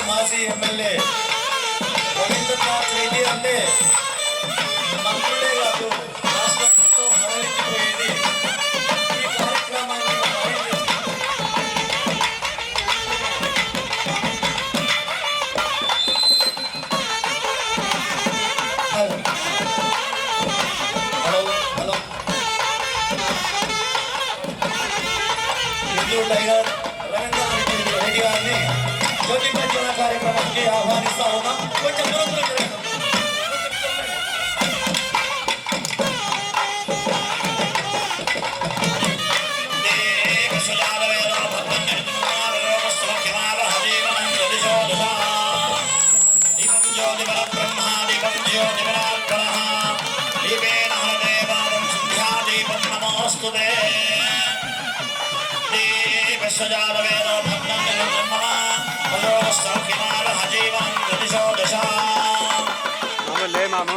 మాజీ ఎమ్మెల్యే రవీంద్రనాథ్ రెడ్డి అంటే మంత్రులే కాదు రాష్ట్రంతో హరించిపోయేది. ఈ కార్యక్రమాన్ని టైగర్ రవీంద్రనాథ్ రెడ్డి గారిని జ్యోతి ప్రజ్వలన కార్యక్రమానికి ఆహ్వానిస్తా ఉన్నాం. కొంచెం దూరంలో జరగదు. మామ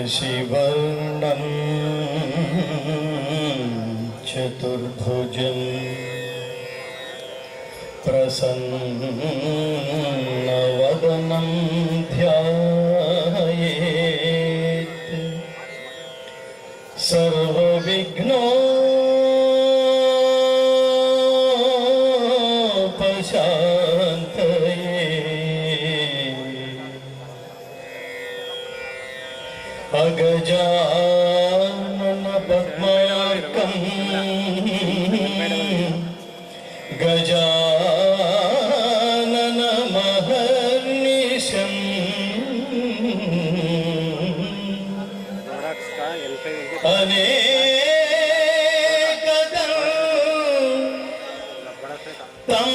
శశివర్ణం చతుర్భుజం ప్రసన్నవదనం ధ్యాయేత్ సర్వవిఘ్నోపశాంతయే అగజానన పద్మార్కం గజానన మహర్నిశం అనేకదం తం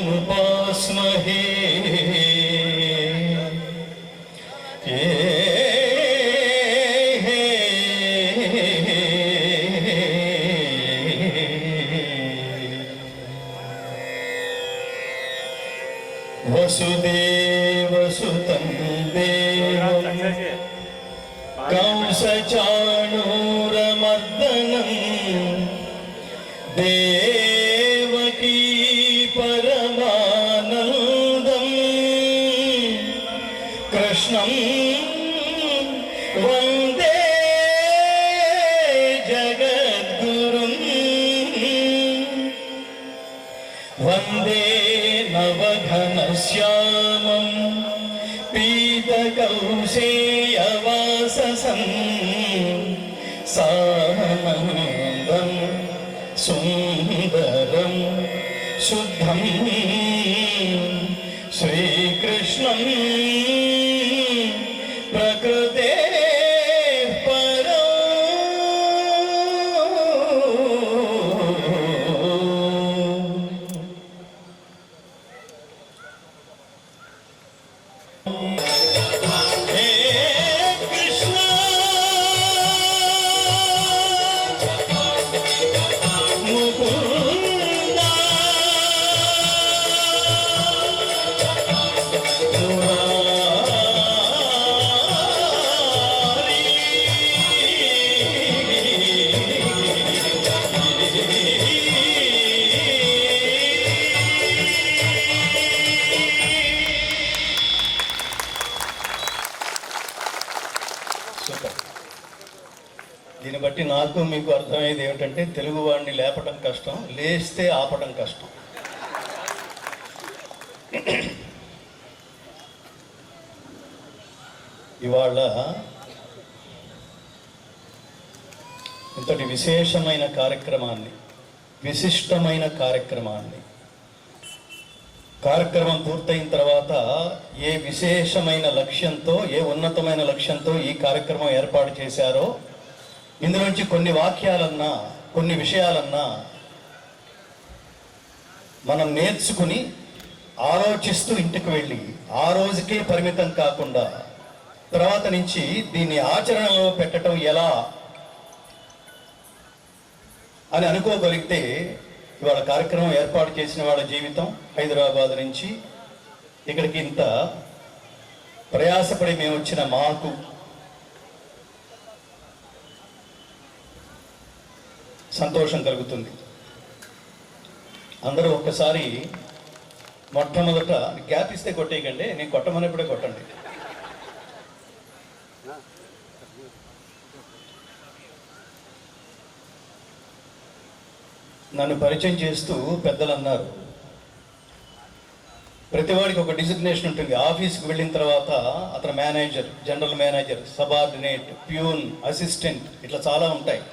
ఉపాస్మహే వసుదేవసుతం దేవం కంసచాణూరమర్దనం దేవకీ పరమానందం కృష్ణం వందే జగద్గురుం వందే నవఘనశ్యామం పీతకౌశేయవాససం సానందం సుందరం శుద్ధం శ్రీకృష్ణం ప్రకృతే పరం బట్టి నాకు మీకు అర్థమయ్యేది ఏమిటంటే తెలుగు వాడిని లేపడం కష్టం, లేస్తే ఆపడం కష్టం. ఇవాళ ఇంతటి విశేషమైన కార్యక్రమాన్ని, విశిష్టమైన కార్యక్రమం పూర్తయిన తర్వాత ఏ విశేషమైన లక్ష్యంతో, ఏ ఉన్నతమైన లక్ష్యంతో ఈ కార్యక్రమం ఏర్పాటు చేశారో ఇందులోంచి కొన్ని వాక్యాలన్నా, కొన్ని విషయాలన్నా మనం నేర్చుకుని ఆలోచిస్తూ ఇంటికి వెళ్ళి ఆ రోజుకే పరిమితం కాకుండా తర్వాత నుంచి దీన్ని ఆచరణలో పెట్టడం ఎలా అని అనుకోగలిగితే ఇవాళ కార్యక్రమం ఏర్పాటు చేసిన వాళ్ళ జీవితం హైదరాబాద్ నుంచి ఇక్కడికి ఇంత ప్రయాసపడి మేము వచ్చిన మాకు సంతోషం కలుగుతుంది. అందరూ ఒక్కసారి మొట్టమొదట గ్యాప్ ఇస్తే కొట్టేయకండి, నేను కొట్టమన్నప్పుడే కొట్టండి. నన్ను పరిచయం చేస్తూ పెద్దలు అన్నారు, ప్రతివాడికి ఒక డిజిగ్నేషన్ ఉంటుంది. ఆఫీస్కి వెళ్ళిన తర్వాత అతను manager, general manager, subordinate, peon, assistant, ఇట్లా చాలా ఉంటాయి.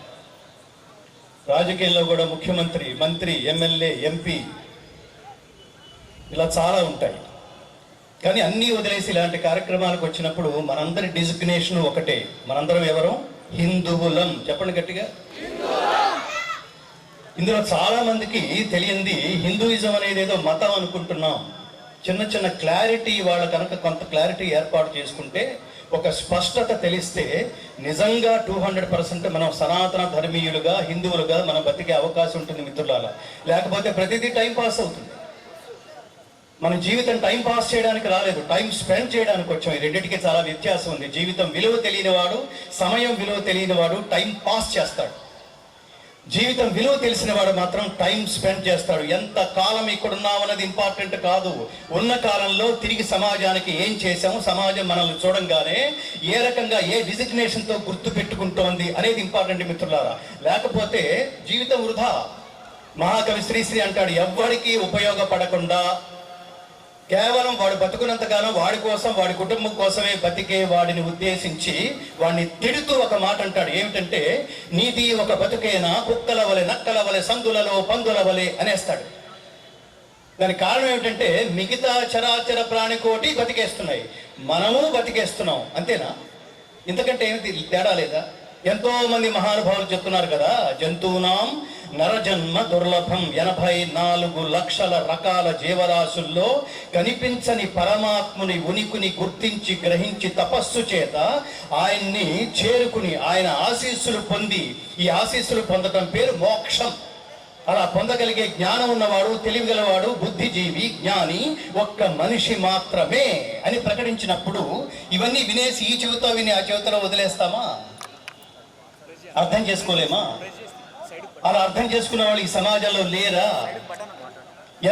రాజకీయాల్లో కూడా ముఖ్యమంత్రి, మంత్రి, ఎమ్మెల్యే, ఎంపీ, ఇలా చాలా ఉంటాయి. కానీ అన్నీ వదిలేసి ఇలాంటి కార్యక్రమాలకు వచ్చినప్పుడు మనందరి డిజిగ్నేషన్ ఒకటే. మనందరం ఎవరు? హిందువులం. చెప్పండి గట్టిగా. ఇందులో చాలా మందికి తెలియంది హిందూయిజం అనేది ఏదో మతం అనుకుంటున్నాం. చిన్న చిన్న క్లారిటీ, వాళ్ళ కనుక కొంత క్లారిటీ ఏర్పాటు చేసుకుంటే, ఒక స్పష్టత తెలిస్తే నిజంగా 200% మనం సనాతన ధర్మీయులుగా, హిందువులుగా మనం బతికే అవకాశం ఉంటుంది మిత్రులారా. లేకపోతే ప్రతిదీ టైం పాస్ అవుతుంది. మన జీవితం టైం పాస్ చేయడానికి రాలేదు, టైం స్పెండ్ చేయడానికి వచ్చాం. ఈ రెండింటికి చాలా వ్యత్యాసం ఉంది. జీవితం విలువ తెలియనివాడు, సమయం విలువ తెలియనివాడు టైం పాస్ చేస్తాడు. జీవితం విలువ తెలిసిన వాడు మాత్రం టైం స్పెండ్ చేస్తాడు. ఎంత కాలం ఇక్కడున్నామన్నది ఇంపార్టెంట్ కాదు, ఉన్న కాలంలో తిరిగి సమాజానికి ఏం చేశాము, సమాజం మనల్ని చూడంగానే ఏ రకంగా, ఏ డిజిగ్నేషన్తో గుర్తు పెట్టుకుంటోంది అనేది ఇంపార్టెంట్ మిత్రులారా. లేకపోతే జీవితం వృధా. మహాకవి శ్రీశ్రీ అంటాడు, ఎవ్వడికి ఉపయోగపడకుండా కేవలం వాడు బతుకున్నంతకాలం వాడి కోసం, వాడి కుటుంబం కోసమే బతికే వాడిని ఉద్దేశించి వాడిని తిడుతూ ఒక మాట అంటాడు. ఏమిటంటే, నీది ఒక బతుకేనా, కుక్కల వలె, నక్కల వలె, సందులలో పందుల వలె అనేస్తాడు. దానికి కారణం ఏమిటంటే, మిగతా చరాచర ప్రాణికోటి బతికేస్తున్నాయి, మనము బతికేస్తున్నాం. అంతేనా? ఇంతకంటే ఏమిటి తేడా లేదా? ఎంతో మంది మహానుభావులు చెప్తున్నారు కదా, జంతువునాం నరజన్మ దుర్లభం. 84 లక్షల రకాల జీవరాశుల్లో కనిపించని పరమాత్ముని ఉనికిని గుర్తించి గ్రహించి తపస్సు చేత ఆయన్ని చేరుకుని ఆయన ఆశీస్సులు పొంది, ఈ ఆశీస్సులు పొందటం పేరు మోక్షం. అలా పొందగలిగే జ్ఞానం ఉన్నవాడు, తెలివిగలవాడు, బుద్ధిజీవి, జ్ఞాని ఒక్క మనిషి మాత్రమే అని ప్రకటించినప్పుడు ఇవన్నీ వినేసి ఈ చెవితో విని ఆ చెవితలో వదిలేస్తామా? అర్థం చేసుకోలేమా? అలా అర్థం చేసుకున్న వాళ్ళు ఈ సమాజంలో లేరా?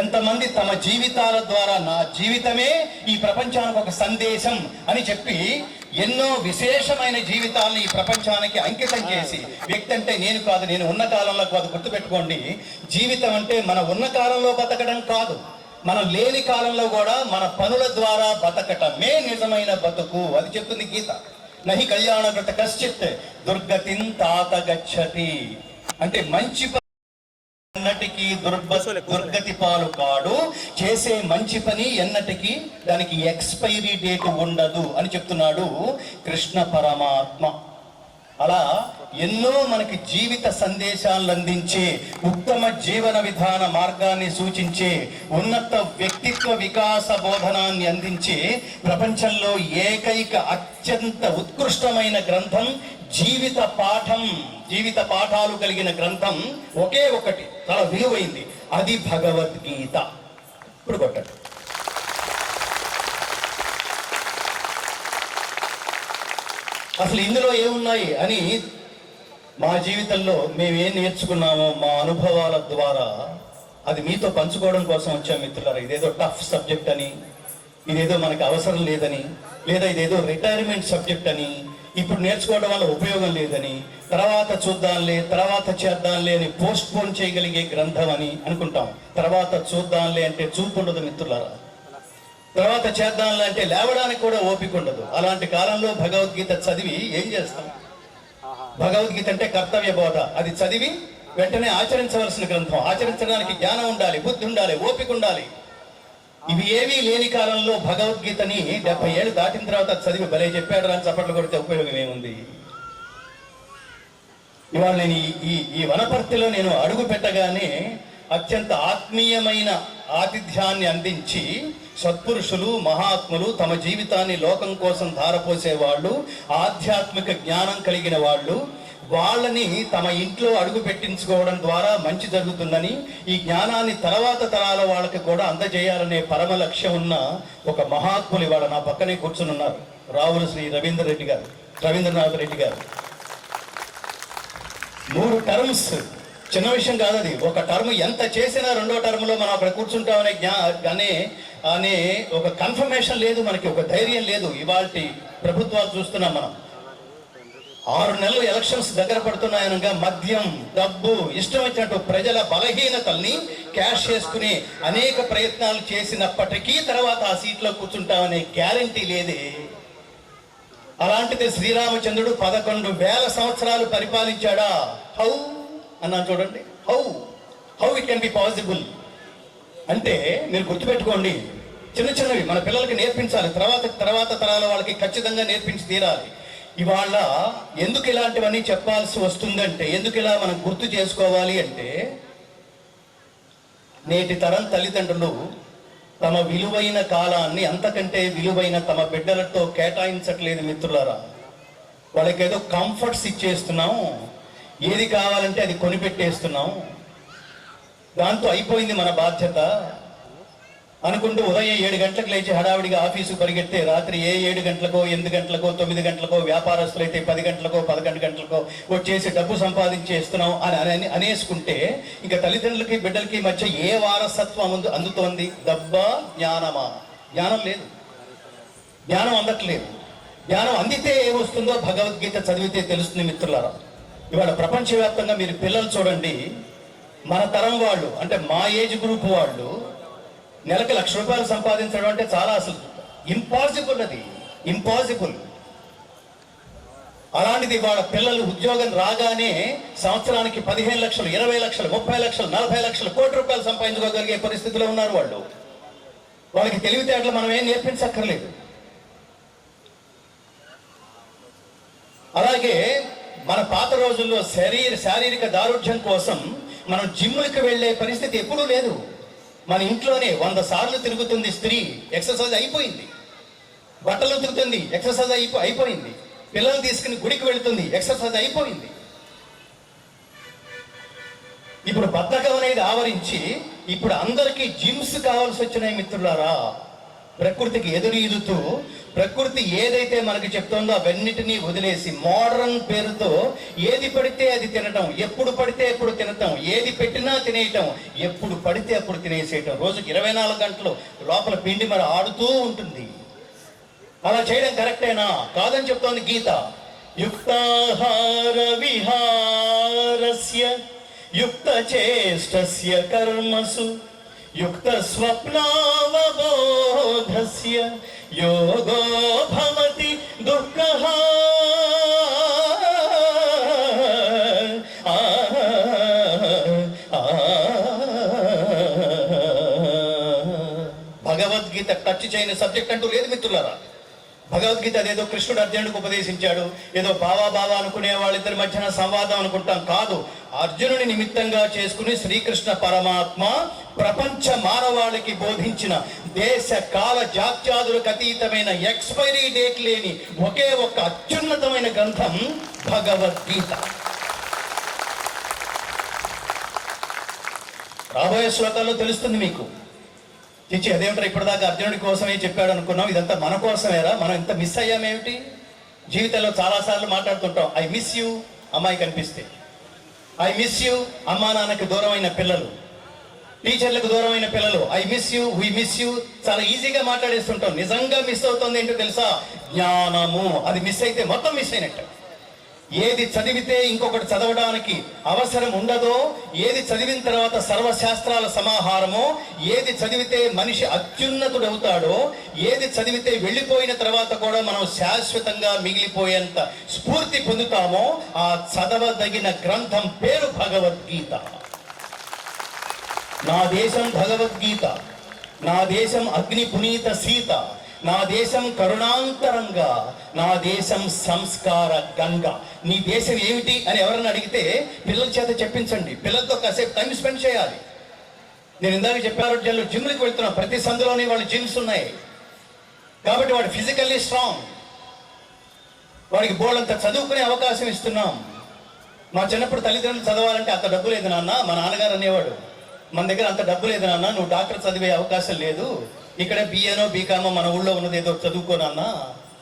ఎంతమంది తమ జీవితాల ద్వారా నా జీవితమే ఈ ప్రపంచానికి ఒక సందేశం అని చెప్పి ఎన్నో విశేషమైన జీవితాలను ఈ ప్రపంచానికి అంకితం చేసి, వ్యక్తి అంటే నేను కాదు, నేను ఉన్న కాలంలో కాదు. గుర్తుపెట్టుకోండి, జీవితం అంటే మన ఉన్న కాలంలో బతకడం కాదు, మనం లేని కాలంలో కూడా మన పనుల ద్వారా బతకటమే నిజమైన బతుకు. అది చెప్తుంది గీత. నహి కళ్యాణకృత కశ్చిత్ దుర్గతిన్ తాత గచ్చతి. అంటే మంచి ఎన్నటికీ దుర్గతి పాలు కాడు, చేసే మంచి పని ఎన్నటికీ దానికి ఎక్స్పైరీ డేట్ ఉండదు అని చెప్తున్నాడు కృష్ణ పరమాత్మ. అలా ఎన్నో మనకి జీవిత సందేశాలను అందించే, ఉత్తమ జీవన విధాన మార్గాన్ని సూచించే, ఉన్నత వ్యక్తిత్వ వికాస బోధనాన్ని అందించే ప్రపంచంలో ఏకైక అత్యంత ఉత్కృష్టమైన గ్రంథం, జీవిత పాఠం, జీవిత పాఠాలు కలిగిన గ్రంథం ఒకే ఒకటి, చాలా విలువైంది, అది భగవద్గీత. ఇప్పుడు కొట్టండి. అసలు ఇందులో ఏమున్నాయి అని మా జీవితంలో మేము ఏం నేర్చుకున్నామో మా అనుభవాల ద్వారా అది మీతో పంచుకోవడం కోసం వచ్చాం మిత్రులారా. ఇదేదో టఫ్ సబ్జెక్ట్ అని, ఇదేదో మనకు అవసరం లేదని, లేదా ఇదేదో రిటైర్మెంట్ సబ్జెక్ట్ అని, ఇప్పుడు నేర్చుకోవడం వల్ల ఉపయోగం లేదని, తర్వాత చూద్దాంలే, తర్వాత చేద్దాంలే అని పోస్ట్ పోన్ చేయగలిగే గ్రంథం అని అనుకుంటాం. తర్వాత చూద్దాంలే అంటే చూపు ఉండదు మిత్రులారా. తర్వాత చేద్దాంలే అంటే లేవడానికి కూడా ఓపిక ఉండదు. అలాంటి కాలంలో భగవద్గీత చదివి ఏం చేస్తాం? భగవద్గీత అంటే కర్తవ్య బోధ. అది చదివి వెంటనే ఆచరించవలసిన గ్రంథం. ఆచరించడానికి జ్ఞానం ఉండాలి, బుద్ధి ఉండాలి, ఓపిక ఉండాలి. ఇవి ఏవీ లేని కాలంలో భగవద్గీతని 70 ఏళ్ళు దాటిన తర్వాత చదివి భలే చెప్పాడు అని చప్పట్లు కొడితే ఉపయోగం ఏముంది? ఇవాళ నేను ఈ వనపర్తిలో నేను అడుగు పెట్టగానే అత్యంత ఆత్మీయమైన ఆతిథ్యాన్ని అందించి సత్పురుషులు, మహాత్ములు, తమ జీవితాన్ని లోకం కోసం ధారపోసేవాళ్ళు, ఆధ్యాత్మిక జ్ఞానం కలిగిన వాళ్ళు, వాళ్ళని తమ ఇంట్లో అడుగు పెట్టించుకోవడం ద్వారా మంచి జరుగుతుందని, ఈ జ్ఞానాన్ని తర్వాత తరాల వాళ్ళకి కూడా అందజేయాలనే పరమ లక్ష్యం ఉన్న ఒక మహాత్ములు ఇవాళ నా పక్కనే కూర్చుని ఉన్నారు. రావుల శ్రీ రవీంద్రనాథ్ రెడ్డి గారు. 3 టర్మ్స్ చిన్న విషయం కాదు అది. ఒక టర్మ్ ఎంత చేసినా రెండో టర్మ్లో మనం అక్కడ కూర్చుంటామనే అనే ఒక కన్ఫర్మేషన్ లేదు మనకి, ఒక ధైర్యం లేదు. ఇవాళ ప్రభుత్వాలు చూస్తున్నాం మనం. 6 నెలలు ఎలక్షన్స్ దగ్గర పడుతున్నాయనగా మద్యం, డబ్బు, ఇష్టం వచ్చినట్టు ప్రజల బలహీనతల్ని క్యాష్ చేసుకుని అనేక ప్రయత్నాలు చేసినప్పటికీ తర్వాత ఆ సీట్లో కూర్చుంటామనే గ్యారంటీ లేదే. అలాంటిది శ్రీరామచంద్రుడు 11,000 సంవత్సరాలు పరిపాలించాడా? హౌ అన్నాను చూడండి. How it can be possible అంటే మీరు గుర్తుపెట్టుకోండి, చిన్నవి మన పిల్లలకి నేర్పించాలి, తర్వాత తరాల వాళ్ళకి ఖచ్చితంగా నేర్పించి తీరాలి. ఇవాళ ఎందుకు ఇలాంటివన్నీ చెప్పాల్సి వస్తుందంటే, ఎందుకు ఇలా మనం గుర్తు చేసుకోవాలి అంటే, నేటి తరం తల్లిదండ్రులు తమ విలువైన కాలాన్ని అంతకంటే విలువైన తమ బిడ్డలతో కేటాయించట్లేదు మిత్రులారా. వాళ్ళకేదో కంఫర్ట్స్ ఇచ్చేస్తున్నాం, ఏది కావాలంటే అది కొనిపెట్టేస్తున్నాం, దాంతో అయిపోయింది మన బాధ్యత అనుకుంటూ ఉదయం 7 గంటలకు లేచి హడావిడిగా ఆఫీసుకు పరిగెడితే రాత్రి 7 గంటలకో 8 గంటలకో 9 గంటలకో, వ్యాపారస్తులైతే 10 గంటలకో 11 గంటలకో వచ్చేసి డబ్బు సంపాదించేస్తున్నాం అని అనేసుకుంటే ఇంకా తల్లిదండ్రులకి బిడ్డలకి మధ్య ఏ వారసత్వం అందుతోంది? డబ్బా, జ్ఞానమా? జ్ఞానం లేదు, జ్ఞానం అందట్లేదు. జ్ఞానం అందితే ఏమొస్తుందో భగవద్గీత చదివితే తెలుస్తుంది మిత్రులారా. ఇవాళ ప్రపంచవ్యాప్తంగా మీరు పిల్లలు చూడండి, మన తరం వాళ్ళు అంటే మా ఏజ్ గ్రూప్ వాళ్ళు నెలకు ₹1,00,000 సంపాదించడం అంటే చాలా అసలు ఇంపాసిబుల్, అది ఇంపాసిబుల్. అలాంటిది వాళ్ళ పిల్లలు ఉద్యోగం రాగానే సంవత్సరానికి 15 లక్షలు, 20 లక్షలు, 30 లక్షలు, 40 లక్షలు, ₹1,00,00,000 సంపాదించుకోగలిగే పరిస్థితిలో ఉన్నారు వాళ్ళు. వాళ్ళకి తెలివితేటలు మనం ఏం నేర్పించక్కర్లేదు. అలాగే మన పాత రోజుల్లో శారీరక దారుఢ్యం కోసం మనం జిమ్లకు వెళ్ళే పరిస్థితి ఎప్పుడూ లేదు. మన ఇంట్లోనే 100 సార్లు తిరుగుతుంది స్త్రీ, ఎక్సర్సైజ్ అయిపోయింది. బట్టలు ఉతుకుతుంది, ఎక్సర్సైజ్ అయిపోయింది. పిల్లలు తీసుకుని గుడికి వెళుతుంది, ఎక్సర్సైజ్ అయిపోయింది. ఇప్పుడు బద్ధకం అనేది ఆవరించి ఇప్పుడు అందరికీ జిమ్స్ కావాల్సి వచ్చినాయి మిత్రులారా. ప్రకృతికి ఎదురు ఈదుతూ ప్రకృతి ఏదైతే మనకి చెప్తుందో అవన్నిటినీ వదిలేసి మోడర్న్ పేరుతో ఏది పడితే అది తినటం, ఎప్పుడు పడితే ఎప్పుడు తినటం, ఏది పెట్టినా తినేయటం, ఎప్పుడు పడితే అప్పుడు తినేసేయటం. రోజుకి 24 గంటలు లోపల పిండి మరి ఆడుతూ ఉంటుంది. అలా చేయడం కరెక్టేనా? కాదని చెప్తోంది గీత. యుక్తాహార విహారస్య యుక్త చేష్టస్య కర్మసు యుక్త స్వప్నావబోధస్య యోగో భవతి దుఃఖః. భగవద్గీత టచ్ చేయని సబ్జెక్ట్ అంటూ లేదు మిత్రులారా. భగవద్గీత అదేదో కృష్ణుడు అర్జునుడికి ఉపదేశించాడు, ఏదో బావా అనుకునే వాళ్ళిద్దరి మధ్యన సంవాదం అనుకుంటాం. కాదు, అర్జునుని నిమిత్తంగా చేసుకుని శ్రీకృష్ణ పరమాత్మ ప్రపంచ మానవాళికి బోధించిన దేశ కాల జాత్యాదులకు అతీతమైన ఎక్స్పైరీ డేట్ లేని ఒకే ఒక్క అత్యున్నతమైన గ్రంథం భగవద్గీత. రాబోయే శ్లోకాల్లో తెలుస్తుంది మీకు. చిచ్చి అదేమిటో ఇప్పటిదాకా అర్జునుడి కోసమే చెప్పాడు అనుకున్నాం, ఇదంతా మన కోసమేరా? మనం ఇంత మిస్ అయ్యామేమిటి? జీవితంలో చాలాసార్లు మాట్లాడుతుంటాం, ఐ మిస్ యూ అమ్మాయి కనిపిస్తే, ఐ మిస్ యూ అమ్మా నాన్నకి దూరమైన పిల్లలు, టీచర్లకు దూరమైన పిల్లలు, I miss you, we miss you, చాలా ఈజీగా మాట్లాడేస్తుంటాం. నిజంగా మిస్ అవుతుంది ఏంటో తెలుసా? జ్ఞానము. అది మిస్ అయితే మొత్తం మిస్ అయినట్టు. ఏది చదివితే ఇంకొకటి చదవడానికి అవసరం ఉండదో, ఏది చదివిన తర్వాత సర్వశాస్త్రాల సమాహారమో, ఏది చదివితే మనిషి అత్యున్నతుడు అవుతాడో, ఏది చదివితే వెళ్ళిపోయిన తర్వాత కూడా మనం శాశ్వతంగా మిగిలిపోయేంత స్ఫూర్తి పొందుతామో, ఆ చదవదగిన గ్రంథం పేరు భగవద్గీత. నా దేశం భగవద్గీత, నా దేశం అగ్ని పునీత సీత, నా దేశం కరుణాంతరంగా, నా దేశం సంస్కార గంగ. నీ దేశం ఏమిటి అని ఎవరన్నా అడిగితే పిల్లల చేత చెప్పించండి. పిల్లలతో కాసేపు టైం స్పెండ్ చేయాలి. నేను ఇందాక చెప్పారు, జిమ్లకు వెళ్తున్నా, ప్రతి సందులోని వాళ్ళు జిమ్స్ ఉన్నాయి. కాబట్టి వాడు ఫిజికల్లీ స్ట్రాంగ్, వాడికి బోర్డంత చదువుకునే అవకాశం ఇస్తున్నాం. మా చిన్నప్పుడు తల్లిదండ్రులు చదవాలంటే అంత డబ్బు లేదు నాన్న. మా నాన్నగారు అనేవాడు, మన దగ్గర అంత డబ్బు లేదు నాన్న, నువ్వు డాక్టర్ చదివే అవకాశం లేదు, ఇక్కడ బిఏనో బీకామో మన ఊళ్ళో ఉన్నది ఏదో చదువుకోనన్నా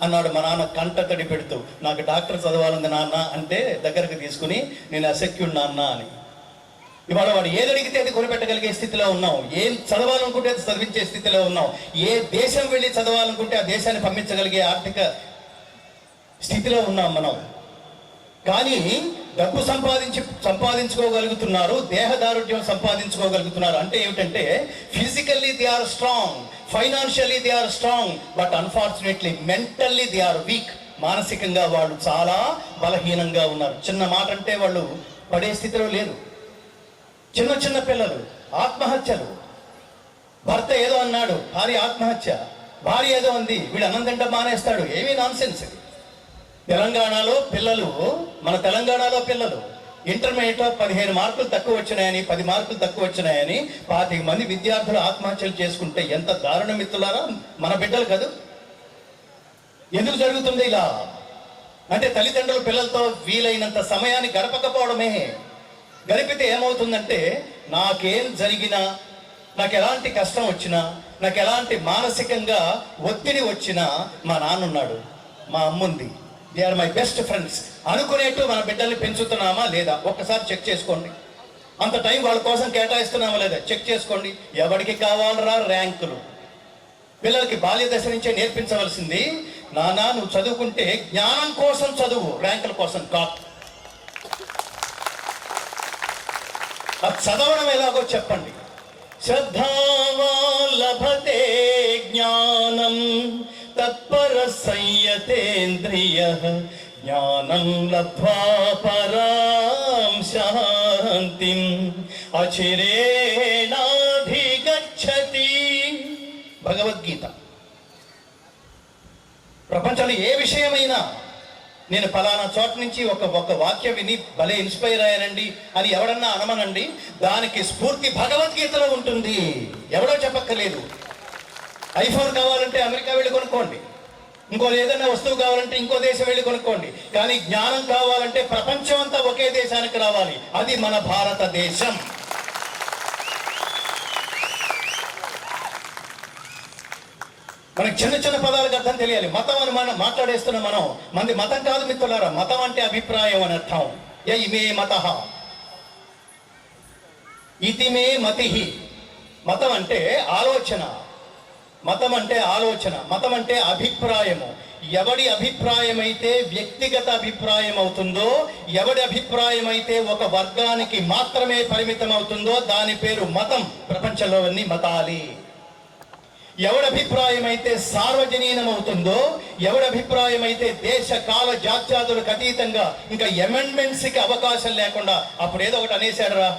అన్నాడు మా నాన్న కంట తడి పెడుతూ. నాకు డాక్టర్ చదవాలంది నాన్న అంటే దగ్గరకు తీసుకుని నేను అసెక్యుడ్ నాన్న అని. ఇవాళ వాడు ఏది అడిగితే అది కొనిపెట్టగలిగే స్థితిలో ఉన్నాం. ఏం చదవాలనుకుంటే అది చదివించే స్థితిలో ఉన్నాం. ఏ దేశం వెళ్ళి చదవాలనుకుంటే ఆ దేశాన్ని పంపించగలిగే ఆర్థిక స్థితిలో ఉన్నాం మనం. కానీ డబ్బు సంపాదించుకోగలుగుతున్నారు, దేహదారుఢ్యం సంపాదించుకోగలుగుతున్నారు. అంటే ఏమిటంటే physically they are strong, financially they are strong, but unfortunately mentally they are weak. మానసికంగా వాళ్ళు చాలా బలహీనంగా ఉన్నారు. చిన్న మాట అంటే వాళ్ళు పడే స్థితిలో లేరు. చిన్న చిన్న పిల్లలు ఆత్మహత్యలు. భర్త ఏదో అన్నాడు, భార్య ఆత్మహత్య. భార్య ఏదో ఉంది, వీడు అన్నం తింటే మానేస్తాడు. ఏమీ నాన్ సెన్స్ ఇది. తెలంగాణలో పిల్లలు, మన తెలంగాణలో పిల్లలు ఇంటర్మీడియట్లో 15 మార్కులు తక్కువ వచ్చినాయని, 10 మార్కులు తక్కువ వచ్చినాయని 25 మంది విద్యార్థులు ఆత్మహత్యలు చేసుకుంటే ఎంత దారుణం మిత్రులారా. మన బిడ్డలు కాదు. ఎందుకు జరుగుతుంది ఇలా అంటే తల్లిదండ్రులు పిల్లలతో వీలైనంత సమయాన్ని గడపకపోవడమే. గడిపితే ఏమవుతుందంటే నాకేం జరిగినా, నాకు ఎలాంటి కష్టం వచ్చినా, నాకు ఎలాంటి మానసికంగా ఒత్తిడి వచ్చినా మా నాన్న ఉన్నాడు, మా అమ్ముంది, they are my best friends అనుకునేట్టు మన బిడ్డల్ని పెంచుతున్నామా లేదా ఒక్కసారి చెక్ చేసుకోండి. అంత టైం వాళ్ళ కోసం కేటాయిస్తున్నామా లేదా చెక్ చేసుకోండి. ఎవరికి కావాలరా ర్యాంకులు? పిల్లలకి బాల్య దశ నుంచే నేర్పించవలసింది, నానా నువ్వు చదువుకుంటే జ్ఞానం కోసం చదువు, ర్యాంకుల కోసం కాదు. అది చదవడం ఎలాగో చెప్పండి. శ్రద్ధావా లభతే జ్ఞానం తత్పర సంయతేంద్రియ జ్ఞానం లబ్ధ్వా పరాం శాంతిం అచిరేణాధిగచ్చతి. భగవద్గీత. ప్రపంచంలో ఏ విషయమైనా నేను ఫలానా చోట నుంచి ఒక వాక్యం విని భలే ఇన్స్పైర్ అయ్యానండి అని ఎవడన్నా అనమనండి, దానికి స్ఫూర్తి భగవద్గీతలో ఉంటుంది. ఎవడో చెప్పక్కర్లేదు. ఐఫోన్ కావాలంటే అమెరికా వెళ్ళి కొనుక్కోండి, ఇంకో ఏదైనా వస్తువు కావాలంటే ఇంకో దేశం వెళ్ళి కొనుక్కోండి. కానీ జ్ఞానం కావాలంటే ప్రపంచం అంతా ఒకే దేశానికి రావాలి, అది మన భారతదేశం. మనకి చిన్న చిన్న పదాలకు అర్థం తెలియాలి. మతం అని మనం మాట్లాడేస్తున్నాం. మనది మతం కాదు మిత్రులారా. మతం అంటే అభిప్రాయం అని అర్థం. ఇమే మత ఇతిమే మతి. మతం అంటే ఆలోచన, మతం అంటే ఆలోచన, మతం అంటే అభిప్రాయము. ఎవడి అభిప్రాయం అయితే వ్యక్తిగత అభిప్రాయం అవుతుందో, ఎవడి అభిప్రాయం అయితే ఒక వర్గానికి మాత్రమే పరిమితం అవుతుందో దాని పేరు మతం. ప్రపంచంలో అన్ని మతాలి. ఎవడి అభిప్రాయం అయితే సార్వజనీనం అవుతుందో, ఎవడి అభిప్రాయం అయితే దేశ కాల జాత్యాదులకు అతీతంగా ఇంకా అమెండ్మెంట్స్కి అవకాశం లేకుండా, అప్పుడు ఏదో ఒకటి అనేసాడరా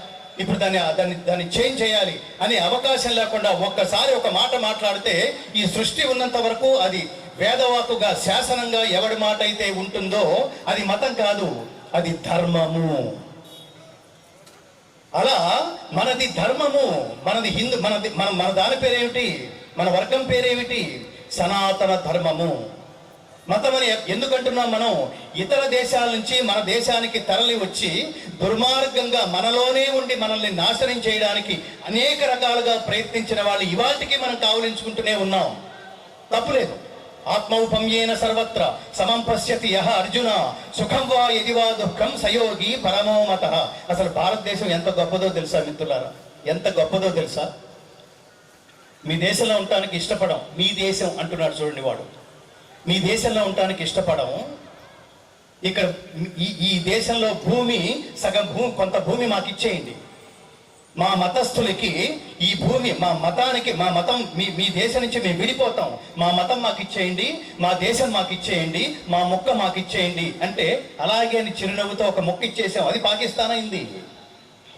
ఇప్పుడు దాన్ని చేంజ్ చేయాలి అనే అవకాశం లేకుండా ఒక్కసారి ఒక మాట మాట్లాడితే ఈ సృష్టి ఉన్నంత వరకు అది వేదవాకుగా శాసనంగా ఎవడి మాట అయితే ఉంటుందో అది మతం కాదు, అది ధర్మము. అలా మనది ధర్మము, మనది హిందూ, మన దాని పేరేమిటి, మన వర్గం పేరేమిటి? సనాతన ధర్మము. మతం అని ఎందుకంటున్నాం? మనం ఇతర దేశాల నుంచి మన దేశానికి తరలి వచ్చి దుర్మార్గంగా మనలోనే ఉండి మనల్ని నాశనం చేయడానికి అనేక రకాలుగా ప్రయత్నించిన వాళ్ళు ఇవాటికి మనం కావలించుకుంటూనే ఉన్నాం. తప్పులేదు. ఆత్మౌపమ్యేన సర్వత్ర సమం పశ్యతి యః అర్జున సుఖం వా యది వా దుఃఖం సయోగి పరమో మతః. అసలు భారతదేశం ఎంత గొప్పదో తెలుసా మిత్రులారా? ఎంత గొప్పదో తెలుసా? మీ దేశంలో ఉండటానికి ఇష్టపడం, మీ దేశం అంటున్నాడు చూడండి వాడు. మీ దేశంలో ఉండటానికి ఇష్టపడం. ఇక్కడ ఈ దేశంలో భూమి సగం భూమి, కొంత భూమి మాకు ఇచ్చేయండి. మా మతస్థులకి ఈ భూమి, మా మతానికి, మా మతం మీ దేశం నుంచి మేము విడిపోతాం, మా మతం మాకు ఇచ్చేయండి, మా దేశం మాకు ఇచ్చేయండి, మా మొక్క మాకు ఇచ్చేయండి అంటే అలాగే అని చిరునవ్వుతో ఒక మొక్క ఇచ్చేసాం. అది పాకిస్తాన్ అయింది.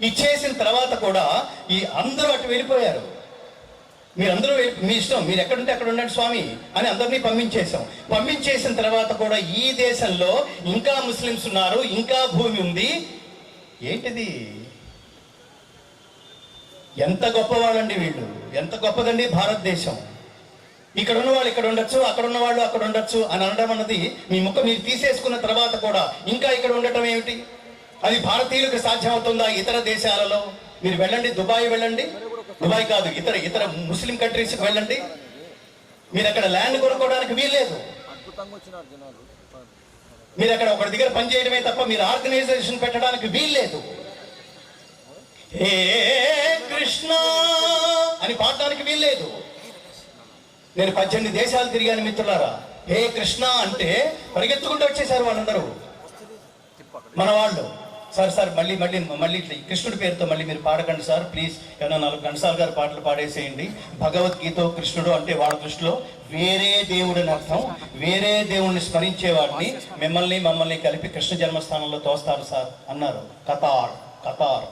ఇచ్చేసిన తర్వాత కూడా ఈ అందరూ అటు వెళ్ళిపోయారు. మీరందరూ మీ ఇష్టం, మీరు ఎక్కడుంటే అక్కడ ఉండండి స్వామి అని అందరినీ పంపించేశాం. పంపించేసిన తర్వాత కూడా ఈ దేశంలో ఇంకా ముస్లిమ్స్ ఉన్నారు, ఇంకా భూమి ఉంది. ఏంటిది? ఎంత గొప్పవాళ్ళండి వీళ్ళు, ఎంత గొప్పదండి భారతదేశం. ఇక్కడ ఉన్న వాళ్ళు ఇక్కడ ఉండొచ్చు, అక్కడ ఉన్న వాళ్ళు అక్కడ ఉండొచ్చు అని అనడం అన్నది మీ ముఖం మీరు తీసేసుకున్న తర్వాత కూడా ఇంకా ఇక్కడ ఉండటం ఏమిటి? అది భారతీయులకు సాధ్యమవుతుందా? ఇతర దేశాలలో మీరు వెళ్ళండి, దుబాయ్ వెళ్ళండి, దుబాయ్ కాదు ఇతర ముస్లిం కంట్రీస్కి వెళ్ళండి, మీరు అక్కడ ల్యాండ్ కొనుక్కోవడానికి వీల్లేదు. మీరు అక్కడ ఒకటి దగ్గర పని చేయడమే తప్ప మీరు ఆర్గనైజేషన్ పెట్టడానికి వీల్లేదు. హే కృష్ణ అని పాడడానికి వీల్లేదు. నేను 18 దేశాలు తిరిగాను మిత్రులారా. హే కృష్ణ అంటే పరిగెత్తుకుంటూ వచ్చేసారు వాళ్ళందరూ, మన వాళ్ళు. సార్ మళ్ళీ కృష్ణుడి పేరుతో మళ్ళీ మీరు పాడకండి సార్ ప్లీజ్. ఏమన్నా 4 ఘంటసాల గారు పాటలు పాడేసేయండి. భగవద్గీత కృష్ణుడు అంటే వాళ్ళ దృష్టిలో వేరే దేవుడు అని అర్థం. వేరే దేవుడిని స్మరించేవాడిని మమ్మల్ని కలిపి కృష్ణ జన్మస్థానంలో తోస్తారు సార్ అన్నారు. కతార్.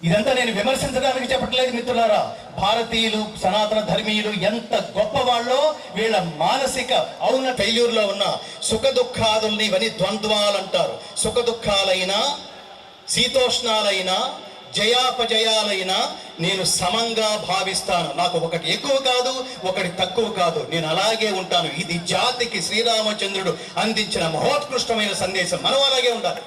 ఇదంతా నేను విమర్శించడానికి చెప్పట్లేదు మిత్రులారా. భారతీయులు, సనాతన ధర్మీయులు ఎంత గొప్పవాళ్ళో వీళ్ళ మానసిక ఔన్న ఫెయిల్యూర్లో ఉన్న సుఖ దుఃఖాదుల్ని, ఇవన్నీ ద్వంద్వాలు అంటారు. సుఖ దుఃఖాలైనా, శీతోష్ణాలైనా, జయాపజయాలైనా నేను సమంగా భావిస్తాను. నాకు ఒకటి ఎక్కువ కాదు, ఒకటి తక్కువ కాదు, నేను అలాగే ఉంటాను. ఇది జాతికి శ్రీరామచంద్రుడు అందించిన మహోత్కృష్టమైన సందేశం. మనం అలాగే ఉండాలి.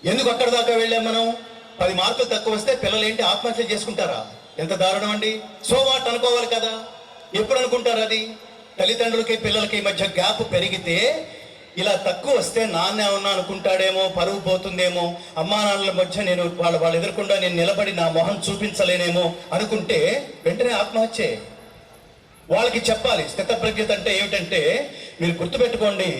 ఎందుకు అక్కడ దాకా వెళ్ళాం మనం? 10 మార్కులు తక్కువ వస్తే పిల్లలు ఏంటి ఆత్మహత్య చేసుకుంటారా? ఎంత దారుణం అండి. సో వాట్ అనుకోవాలి కదా. ఎప్పుడు అనుకుంటారు అది? తల్లిదండ్రులకి పిల్లలకి మధ్య గ్యాప్ పెరిగితే ఇలా తక్కువ వస్తే నాన్న ఏమన్నా అనుకుంటాడేమో, పరువు పోతుందేమో, అమ్మా నాన్నల మధ్య నేను వాళ్ళ ఎదురకుండా నేను నిలబడి నా మొహం చూపించలేనేమో అనుకుంటే వెంటనే ఆత్మహత్యే. వాళ్ళకి చెప్పాలి. స్థితప్రజ్ఞత అంటే ఏమిటంటే, మీరు గుర్తుపెట్టుకోండి,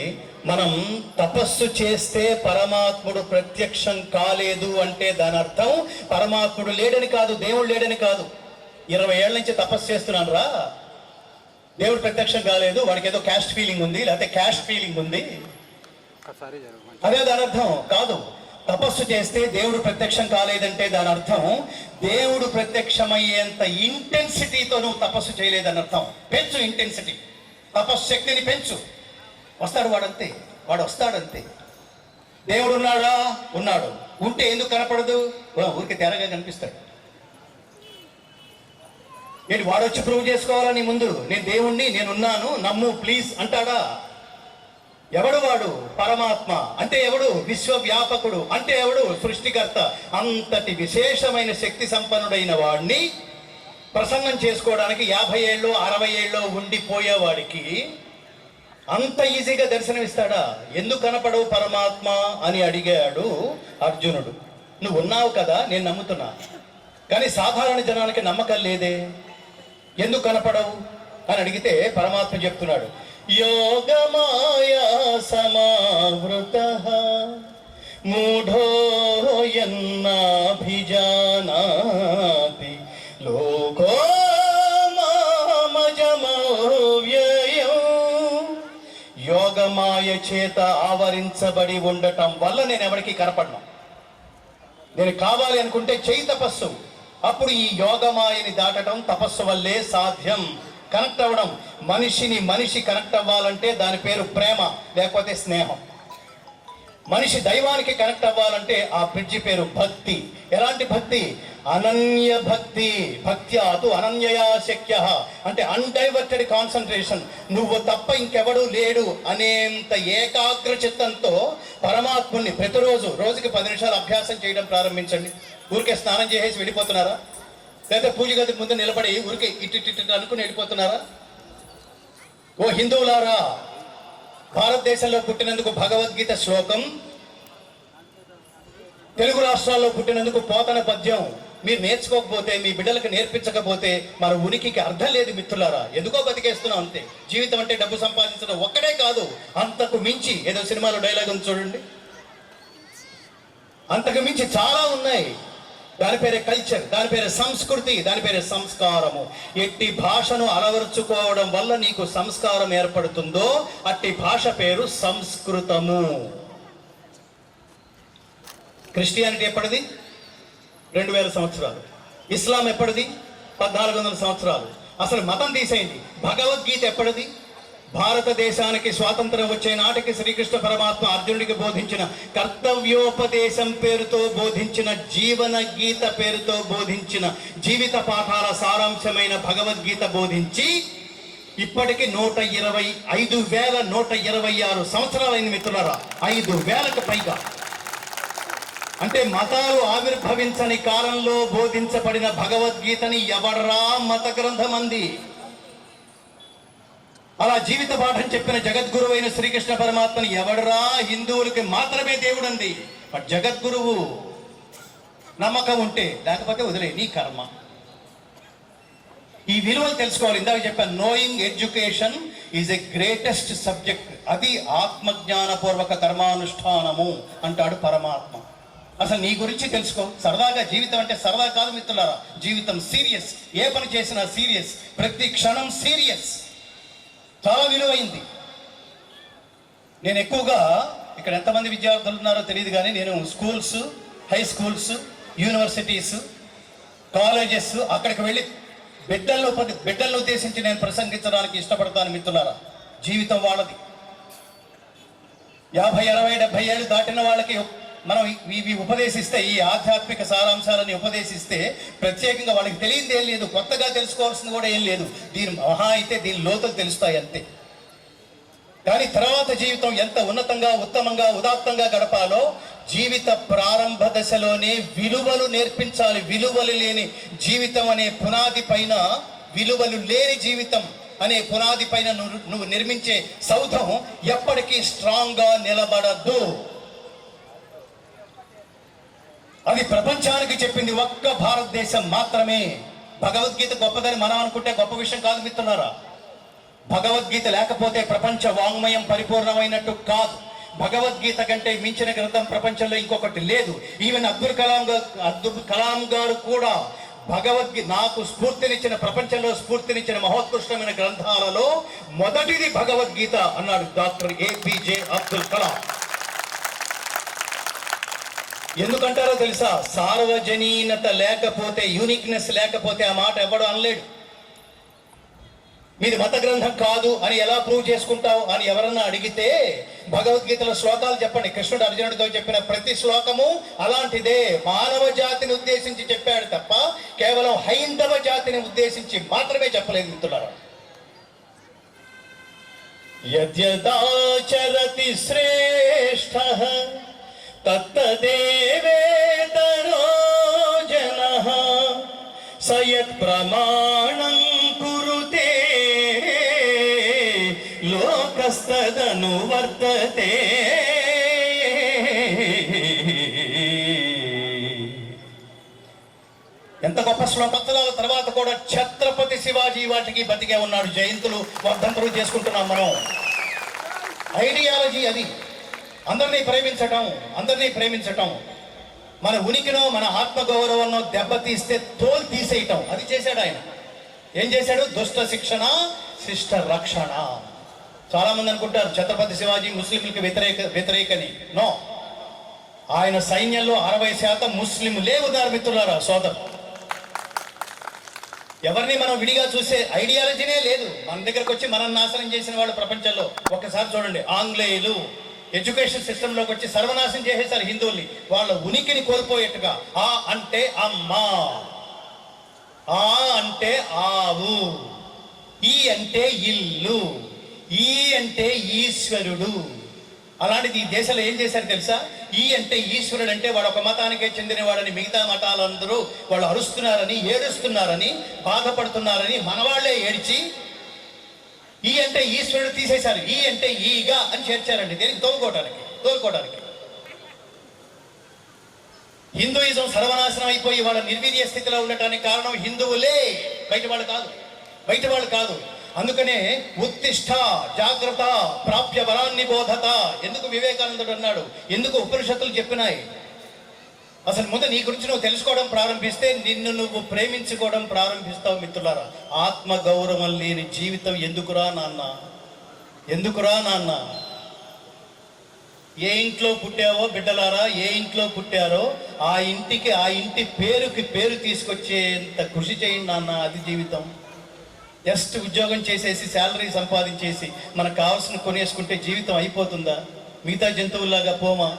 మనం తపస్సు చేస్తే పరమాత్ముడు ప్రత్యక్షం కాలేదు అంటే దాని అర్థం పరమాత్ముడు లేడని కాదు, దేవుడు లేడని కాదు. 20 ఏళ్ళ నుంచి తపస్సు చేస్తున్నాను రా, దేవుడు ప్రత్యక్షం కాలేదు, వాడికి ఏదో క్యాస్ట్ ఫీలింగ్ ఉంది, లేకపోతే క్యాస్ట్ ఫీలింగ్ ఉంది, అదే దాని అర్థం కాదు. తపస్సు చేస్తే దేవుడు ప్రత్యక్షం కాలేదంటే దాని అర్థం దేవుడు ప్రత్యక్షమయ్యేంత ఇంటెన్సిటీతో నువ్వు తపస్సు చేయలేదని అర్థం. పెంచు ఇంటెన్సిటీ, తపస్సు శక్తిని పెంచు. వస్తాడు వాడంతే, వాడు వస్తాడంతే. దేవుడు ఉన్నాడా? ఉన్నాడు. ఉంటే ఎందుకు కనపడదు? ఊరికి తెరగా కనిపిస్తాడు. ఏంటి వాడు వచ్చి ప్రూవ్ చేసుకోవాలని ముందు నేను దేవుణ్ణి, నేనున్నాను, నమ్ము ప్లీజ్ అంటాడా? ఎవడు వాడు? పరమాత్మ అంటే ఎవడు? విశ్వవ్యాపకుడు అంటే ఎవడు? సృష్టికర్త. అంతటి విశేషమైన శక్తి సంపన్నుడైన వాడిని ప్రసంగం చేసుకోవడానికి 50 ఏళ్ళు 60 ఏళ్ళు ఉండిపోయేవాడికి అంత ఈజీగా దర్శనమిస్తాడా? ఎందుకు కనపడవు పరమాత్మ అని అడిగాడు అర్జునుడు. నువ్వు ఉన్నావు కదా, నేను నమ్ముతున్నా, కానీ సాధారణ జనానికి నమ్మకం లేదే, ఎందుకు కనపడవు అని అడిగితే పరమాత్మ చెప్తున్నాడు, యోగమాయా సమావృతః మూఢో యన్నాభిజానాతి లోకో మామజమవ్యయం. యోగమాయ చేత ఆవరించబడి ఉండటం వల్ల నేను ఎవరికి కనపడను. నేను కావాలి అనుకుంటే చెయ్యి తపస్సు, అప్పుడు ఈ యోగమాయని దాటడం తపస్సు వల్లే సాధ్యం. కనెక్ట్ అవ్వడం, మనిషి కనెక్ట్ అవ్వాలంటే దాని పేరు ప్రేమ, లేకపోతే స్నేహం. మనిషి దైవానికి కనెక్ట్ అవ్వాలంటే ఆ బ్రిడ్జి పేరు భక్తి. ఎలాంటి భక్తి? అనన్య భక్తి. భక్త్యాతు అనన్యయా శక్యః అంటే అన్డైవర్టెడ్ కాన్సన్ట్రేషన్. నువ్వు తప్ప ఇంకెవడూ లేడు అనేంత ఏకాగ్ర చిత్తంతో పరమాత్ముని ప్రతిరోజు రోజుకి 10 నిమిషాలు అభ్యాసం చేయడం ప్రారంభించండి. ఊరికే స్నానం చేసేసి వెళ్ళిపోతున్నారా? లేదా పూజ గదికి ముందు నిలబడి ఊరికే ఇటు అనుకుని వెళ్ళిపోతున్నారా? ఓ హిందువులారా, భారతదేశంలో పుట్టినందుకు భగవద్గీత శ్లోకం, తెలుగు రాష్ట్రాల్లో పుట్టినందుకు పోతన పద్యం. మీరు నేర్చుకోకపోతే, మీ బిడ్డలకు నేర్పించకపోతే మన ఉనికికి అర్థం లేదు మిత్రులారా. ఎందుకో బతికేస్తున్నాం అంతే. జీవితం అంటే డబ్బు సంపాదించడం ఒక్కడే కాదు, అంతకు మించి, ఏదో సినిమాలో డైలాగ్ ఉంది చూడండి, అంతకు మించి చాలా ఉన్నాయి. దాని పేరే కల్చర్, దాని పేరే సంస్కృతి, దాని పేరే సంస్కారము. ఎట్టి భాషను అలవరుచుకోవడం వల్ల నీకు సంస్కారం ఏర్పడుతుందో అట్టి భాష పేరు సంస్కృతము. క్రిస్టియానిటీ ఎప్పటిది? 2000 సంవత్సరాలు. ఇస్లాం ఎప్పటిది? 1400 సంవత్సరాలు. అసలు మతం తీసేయండి. భగవద్గీత ఎప్పటిది? భారతదేశానికి స్వాతంత్రం వచ్చే నాటికి శ్రీకృష్ణ పరమాత్మ అర్జునుడికి బోధించిన కర్తవ్యోపదేశం పేరుతో బోధించిన, జీవన గీత పేరుతో బోధించిన జీవిత పాఠాల సారాంశమైన భగవద్గీత బోధించి ఇప్పటికి 5,126 సంవత్సరాలైంది మిత్రులారా. 5,000కు పైగా. అంటే మతాలు ఆవిర్భవించని కాలంలో బోధించబడిన భగవద్గీతని ఎవడరా మత గ్రంథం అంది? అలా జీవిత పాఠం చెప్పిన జగద్గురువు అయిన శ్రీకృష్ణ పరమాత్మని ఎవడరా హిందువులకి మాత్రమే దేవుడు అంది? జగద్గురువు. నమ్మకం ఉంటే, లేకపోతే వదిలే, నీ కర్మ. ఈ విలువలు తెలుసుకోవాలి. ఇందాక చెప్పాను, knowing education is a greatest subject. అది ఆత్మజ్ఞానపూర్వక కర్మానుష్ఠానము అంటాడు పరమాత్మ. అసలు నీ గురించి తెలుసుకో. సరదాగా, జీవితం అంటే సరదా కాదు మిత్రులారా. జీవితం సీరియస్. ఏ పని చేసినా సీరియస్. ప్రతి క్షణం సీరియస్. చాలా విలువైంది. నేను ఎక్కువగా, ఇక్కడ ఎంతమంది విద్యార్థులు ఉన్నారో తెలియదు కానీ, నేను schools, high schools, universities, colleges అక్కడికి వెళ్ళి బిడ్డలను ఉద్దేశించి నేను ప్రసంగించడానికి ఇష్టపడతాను మిత్రులారా. జీవితం వాళ్ళది. 50, 60, 70 ఏళ్ళు దాటిన వాళ్ళకి మనం ఇవి ఉపదేశిస్తే, ఈ ఆధ్యాత్మిక సారాంశాలని ఉపదేశిస్తే ప్రత్యేకంగా వాళ్ళకి తెలియదు ఏం లేదు, కొత్తగా తెలుసుకోవాల్సింది కూడా ఏం లేదు. దీని మహా అయితే దీని లోతులు తెలుస్తాయి అంతే. కానీ తర్వాత జీవితం ఎంత ఉన్నతంగా, ఉత్తమంగా, ఉదాత్తంగా గడపాలో జీవిత ప్రారంభ దశలోనే విలువలు నేర్పించాలి. విలువలు లేని జీవితం అనే పునాది పైన, విలువలు లేని జీవితం అనే పునాది పైన నువ్వు నిర్మించే సౌధం ఎప్పటికీ స్ట్రాంగ్ గా నిలబడద్దు. అది ప్రపంచానికి చెప్పింది ఒక్క భారతదేశం మాత్రమే. భగవద్గీత గొప్పదని మనం అనుకుంటే గొప్ప విషయం కాదు మిత్రులారా. భగవద్గీత లేకపోతే ప్రపంచ వాంగ్మయం పరిపూర్ణమైనట్టు కాదు. భగవద్గీత కంటే మించిన గ్రంథం ప్రపంచంలో ఇంకొకటి లేదు. ఈవెన్ అబ్దుల్ కలాం గారు కూడా నాకు స్ఫూర్తినిచ్చిన, ప్రపంచంలో స్ఫూర్తినిచ్చిన మహోత్కృష్టమైన గ్రంథాలలో మొదటిది భగవద్గీత అన్నాడు డాక్టర్ APJ అబ్దుల్ కలాం. ఎందుకంటారో తెలుసా? సార్వజనీనత లేకపోతే, యూనిక్నెస్ లేకపోతే ఆ మాట ఎవడో అనలేడు. మీది మత గ్రంథం కాదు అని ఎలా ప్రూవ్ చేసుకుంటావు అని ఎవరన్నా అడిగితే, భగవద్గీతలో శ్లోకాలు చెప్పండి. కృష్ణుడు అర్జునుడితో చెప్పిన ప్రతి శ్లోకము అలాంటిదే. మానవ జాతిని ఉద్దేశించి చెప్పాడు తప్ప కేవలం హైందవ జాతిని ఉద్దేశించి మాత్రమే చెప్పలేదు మిత్రులారా. యద్యదాచరతి శ్రేష్ఠః తత్తదేవేతరో జనః సయత్ ప్రమాణం కురుతే లోకస్తదను వర్తతే. ఎంత గొప్ప శ్లోకత్వాల తర్వాత కూడా ఛత్రపతి శివాజీ వాటికి బతికే ఉన్నాడు. జయంతులు, వర్ధంతులు చేసుకుంటున్నాం మనం. ఐడియాలజీ అది. అందరినీ ప్రేమించటం, మన ఉనికినో మన ఆత్మగౌరవంలో దెబ్బతీస్తే తోలు తీసేయటం, అది చేశాడు ఆయన. ఏం చేశాడు? దుష్ట శిక్షణ, శిష్ట రక్షణ. చాలా మంది అనుకుంటారు ఛత్రపతి శివాజీ ముస్లింలకు వ్యతిరేకని. నో, ఆయన సైన్యంలో 60% ముస్లింలే ఉన్నారు మిత్రులారా, సోదరు. ఎవరిని మనం విడిగా చూసే ఐడియాలజీనే లేదు. మన దగ్గరకు వచ్చి మనం నాశనం చేసిన వాళ్ళు ప్రపంచంలో ఒక్కసారి చూడండి. ఆంగ్లేయులు ఎడ్యుకేషన్ సిస్టంలోకి వచ్చి సర్వనాశనం చేసేసారు హిందువుల్ని, వాళ్ళ ఉనికిని కోల్పోయేట్టుగా. ఆ అంటే అమ్మ, ఆ అంటే ఆవు, ఈ అంటే ఇల్లు, ఈ అంటే ఈశ్వరుడు. అలాంటిది ఈ దేశంలో ఏం చేశారు తెలుసా? ఈ అంటే ఈశ్వరుడు అంటే వాడు ఒక మతానికే చెందినవాడని, మిగతా మతాలందరూ వాళ్ళు అరుస్తున్నారని, ఏడుస్తున్నారని, బాధపడుతున్నారని మనవాళ్లే ఏడ్చి ఈ అంటే ఈశ్వరుడు తీసేశారు, ఈ అంటే ఈగా అని చేర్చారండి. దేనికి? తోలుకోవడానికి. హిందూయిజం సర్వనాశనం అయిపోయి వాళ్ళ నిర్వీర్య స్థితిలో ఉండటానికి కారణం హిందువులే, బయట వాళ్ళు కాదు. అందుకనే ఉత్తిష్ట జాగ్రత్త ప్రాప్య వరాన్ని బోధత. ఎందుకు వివేకానందుడు అన్నాడు? ఎందుకు ఉపనిషత్తులు చెప్పినాయి? అసలు ముందు నీ గురించి నువ్వు తెలుసుకోవడం ప్రారంభిస్తే నిన్ను నువ్వు ప్రేమించుకోవడం ప్రారంభిస్తావు. మిత్రులారా, ఆత్మ గౌరవం లేని జీవితం ఎందుకురా నాన్న? ఏ ఇంట్లో పుట్టావో బిడ్డలారా, ఏ ఇంట్లో పుట్టారో ఆ ఇంటికి, ఆ ఇంటి పేరు తీసుకొచ్చేంత కృషి చేయండి నాన్న. అది జీవితం. జస్ట్ ఉద్యోగం చేసేసి శాలరీ సంపాదించేసి మనకు కావాల్సిన కొనేసుకుంటే జీవితం అయిపోతుందా? మిగతా జంతువుల్లాగా పోమా?